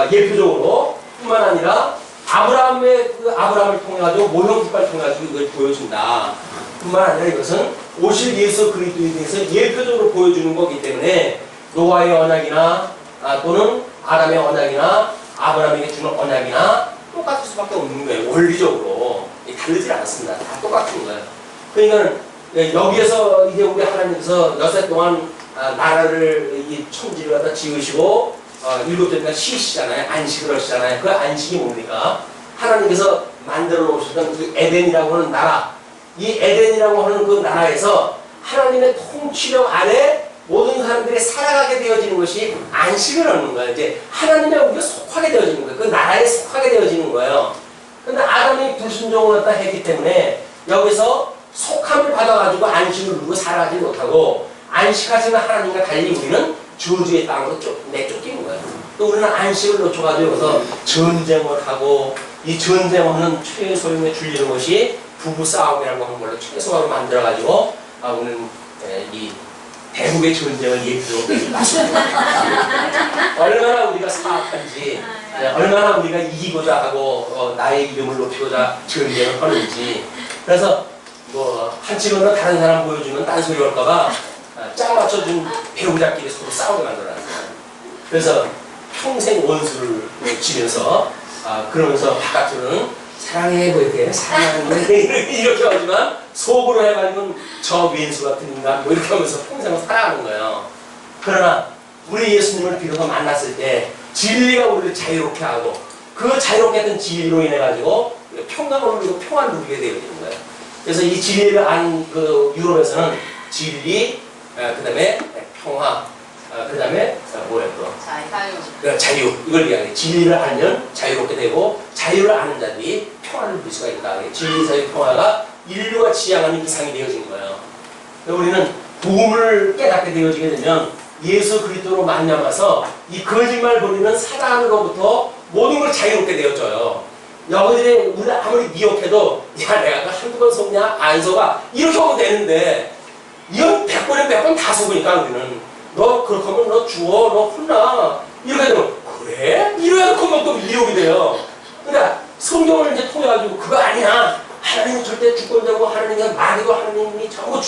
예표적으로 뿐만 아니라 아브라함을 통해가지고 모형 국가를 통해가지고 이걸 보여준다. 뿐만 아니라 이것은 오실 예수 그리스도에 대해서 예표적으로 보여주는 거기 때문에 노아의 언약이나 또는 아담의 언약이나 아브라함에게 주는 언약이나 똑같을 수밖에 없는 거예요. 원리적으로 다르지 않습니다. 다 똑같은 거예요. 그러니까 여기에서 이제 우리 하나님께서 여섯 동안 나라를 이 천지를 갖다 지으시고 7절까지 쉬시잖아요. 안식을 하시잖아요. 그 안식이 뭡니까? 하나님께서 만들어 놓으셨던 그 에덴이라고 하는 나라, 이 에덴이라고 하는 그 나라에서 하나님의 통치력 아래 모든 사람들이 살아가게 되어지는 것이 안식을 얻는 거예요. 이제 하나님의 우리가 속하게 되어지는 거예요. 그 나라에 속하게 되어지는 거예요. 그런데 아담이 불순종을 갖다 했기 때문에 여기서 속함을 받아가지고 안식을 누리고 살아가지 못하고 안식하시는 하나님과 달리 우리는 저주의 땅으로 내쫓기는 거예요. 또 우리는 안식을 놓쳐가지고 여기서 전쟁을 하고 이 전쟁하는 최소용에 줄이는 것이 부부싸움이라고 하는 걸로 최소화로 만들어가지고 오늘 이 대국의 전쟁을 예표로 얼마나 우리가 사악한지 얼마나 우리가 이기고자 하고 나의 이름을 높이고자 전쟁을 하는지. 그래서 뭐 한치건너 다른 사람 보여주면 딴소리 할까봐 짝 맞춰준 배우자끼리 서로 싸우게 만들어놨어요. 그래서 평생 원수를 지면서 그러면서 바깥으로는 사랑해 뭐 이렇게 사랑해 이렇게 하지만 속으로 해가지고 저 왼수 같은 인간 뭐 이렇게 하면서 평생 살아가는 거예요. 그러나 우리 예수님을 비로소 만났을 때 진리가 우리를 자유롭게 하고 그 자유롭게 했던 진리로 인해 가지고 평강을 누리고 평안을 누리게 되어지는 거예요. 그래서 이 진리를 안 그 유럽에서는 진리, 그 다음에 평화, 그 다음에 뭐야 또? 자유. 이걸 이야기해요. 진리를 알면 자유롭게 되고 자유를 아는 자들이 평화를 누릴 수가 있다. 진리, 자유, 평화가 인류가 지향하는 이상이 되어진 거예요. 우리는 복음을 깨닫게 되어지게 되면 예수 그리스도로 만나서 이 거짓말 부리는 사단으로부터 모든 걸 자유롭게 되어져요. 여기들이 우리를 아무리 미혹해도 야 내가 한두 번 속냐 안 속아 이렇게 하면 되는데 이건 100번에 100번 다 속으니까 우리는 너 그렇게 하면 너 죽어 너 혼나 이렇게 되면 그래? 이래야 그러면 또 미혹이 돼요. 그러니까 성경을 이제 통해가지고 그거 아니야 하나님은 절대 주권자고 하나님은 말이고 하나님이 전부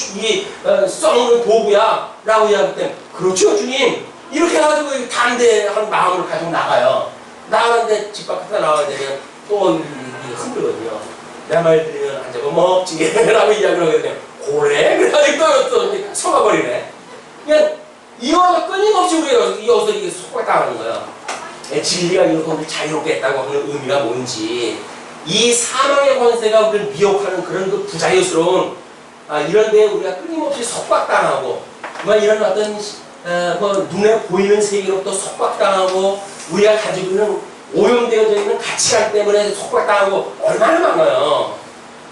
썩는 도구야 라고 이야기할 때 그렇죠 주님 이렇게 해가지고 담대한 마음을 가지고 나가요. 나가는데 집 밖에서 나와야 되면 또 흔들거든요. 내 말 들으면 앉아서 먹지 라고 이야기를 하게 되면 고래? 그래가지고 또 속아버리네. 그냥 이거가 끊임없이 우리가 여기서 이게 속았다는 거예요. 진리가 이렇게 우리를 자유롭게 했다고 하는 의미가 뭔지 이 사망의 권세가 우리를 미혹하는 그런 그 부자유스러운 이런 데에 우리가 끊임없이 속박당하고 이런 어떤 뭐 눈에 보이는 세계로부터 속박당하고 우리가 가지고 있는 오염되어져 있는 가치관 때문에 속박당하고 얼마나 많아요.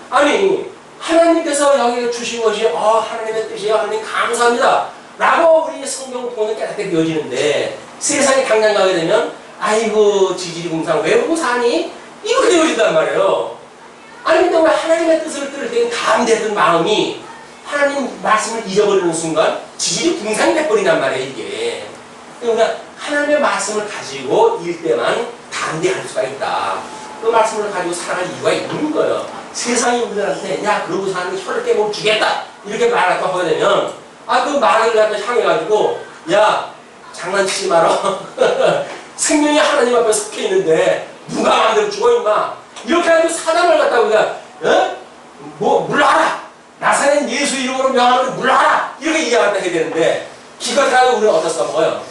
아니 하나님께서 여기 주신 것이 하나님의 뜻이에요. 하나님 감사합니다. 라고 우리 성경 통해 깨닫게 되어지는데 세상에 당장 가게 되면 아이고 지지리 공상 왜 공사하니? 이렇게 되어진단 말이에요. 아니 근데 왜 하나님의 뜻을 들을 때 감대했던 마음이 하나님 말씀을 잊어버리는 순간 지지리 공상이 돼버린단 말이에요 이게. 그러니까 하나님의 말씀을 가지고 일 때만 담대할 수가 있다. 그 말씀을 가지고 살아갈 이유가 있는 거예요. 세상이 우리한테 야 그러고 사는 혀를 깨물어 주겠다 이렇게 말하고 하게 되면 그 말을 갖다 향해가지고, 야, 장난치지 마라. 생명이 하나님 앞에 속해 있는데, 누가 마음대로 죽어, 임마. 이렇게 해가지고 사단을 갖다 우리가, 물러가라! 나사렛 예수 이름으로 명하는 물러가라! 이렇게 이야기를 해야 되는데, 기껏해가지고 우리는 어디다 써먹어요?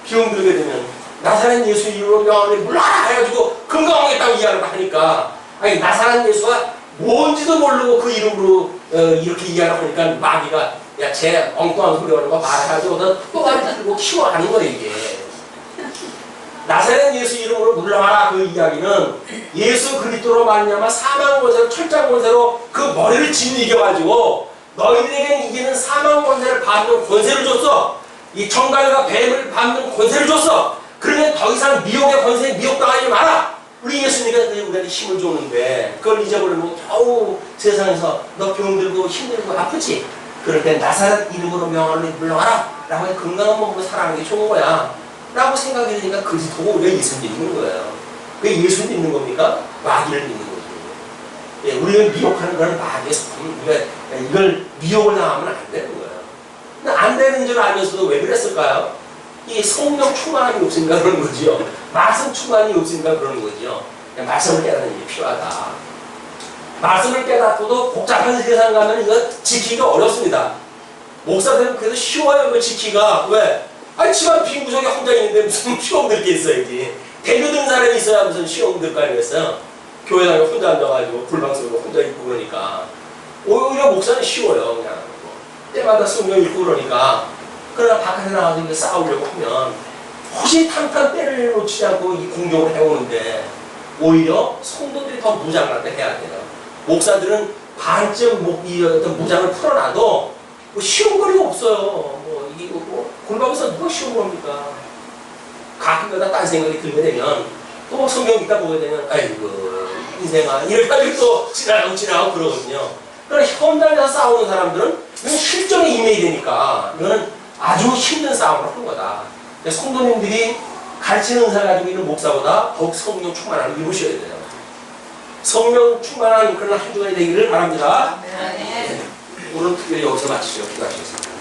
비용 들게 되면, 나사렛 예수 이름으로 명하는 물러가라! 해가지고 건강하겠다고 이야기를 하니까, 아니, 나사렛 예수가 뭔지도 모르고 그 이름으로 이렇게 이야기를 하니까 마귀가 야, 쟤 엉뚱한 소리 하는 거 말해가지고 또 말을 들고 키워가는 거예요, 이게. 나사렛 예수 이름으로 물러가라 그 이야기는 예수 그리스도로 말미암아 사망 권세로 철장 권세로 그 머리를 짓이겨가지고 너희들에게 이기는 사망 권세를 받는 권세를 줬어. 이 정갈과 뱀을 받는 권세를 줬어. 그러면 더 이상 미혹의 권세에 미혹당하지 마라. 우리 예수님이 우리한테 힘을 줬는데 그걸 잊어버리고 겨우 세상에서 너 병들고 힘들고 아프지? 그럴 때 나사렛 이름으로 명하노니 물러가라 라고 해서 건강한 몸으로 살아가는 게 좋은 거야 라고 생각이 되니까 그리스도가 우리가 예수님 믿는 거예요. 그게 예수 믿는 겁니까? 마귀를 믿는 거죠. 예, 우리가 미혹하는 건 마귀의 소품. 우리가 이걸 미혹을 당하면 안 되는 거예요. 근데 안 되는 줄 알면서도 왜 그랬을까요? 이 성령 충만함이 없으니까 그런 거죠. 말씀 충만이 없으니까 그런 거죠. 말씀을 깨닫는 게 필요하다. 말씀을 깨닫고도 복잡한 세상 가면 이거 지키기가 어렵습니다. 목사들은 그래도 쉬워요, 이거 지키기가. 왜? 아니, 집안 빈 구석에 혼자 있는데 무슨 시험 들 게 있어야지. 대교든 사람이 있어야 무슨 시험 들 거 아니겠어요? 교회당에 혼자 앉아가지고 불방석으로 혼자 있고 그러니까. 오히려 목사는 쉬워요, 그냥. 때마다 성경 읽고 그러니까. 그러나 바깥에 나가서 싸우려고 하면 혹시 탕탕 때를 놓치지 않고 이 공격을 해오는데 오히려 성도들이 더 무장을 해야 돼요. 목사들은 반쯤 이 어떤 무장을 풀어놔도 뭐 시험거리가 없어요. 뭐 이게 뭐 골방에서 누가 시험을 합니까? 가끔가다 딴 생각이 들게 되면 또 성경 읽다 보게 되면 아이고 인생아 이럴 때도 또 지나가고 그러거든요. 그러나 현장에서 싸우는 사람들은 이건 실전에 임해야 되니까 이거는 아주 힘든 싸움을 하는 거다. 성도님들이 가르치는 은사 가지고 있는 목사보다 더욱 성령 충만함을 이루셔야 돼요. 성령 충만한 그런 한 주가 되기를 바랍니다. 네. 오늘 특별히 여기서 마치죠. 기도하시겠습니다.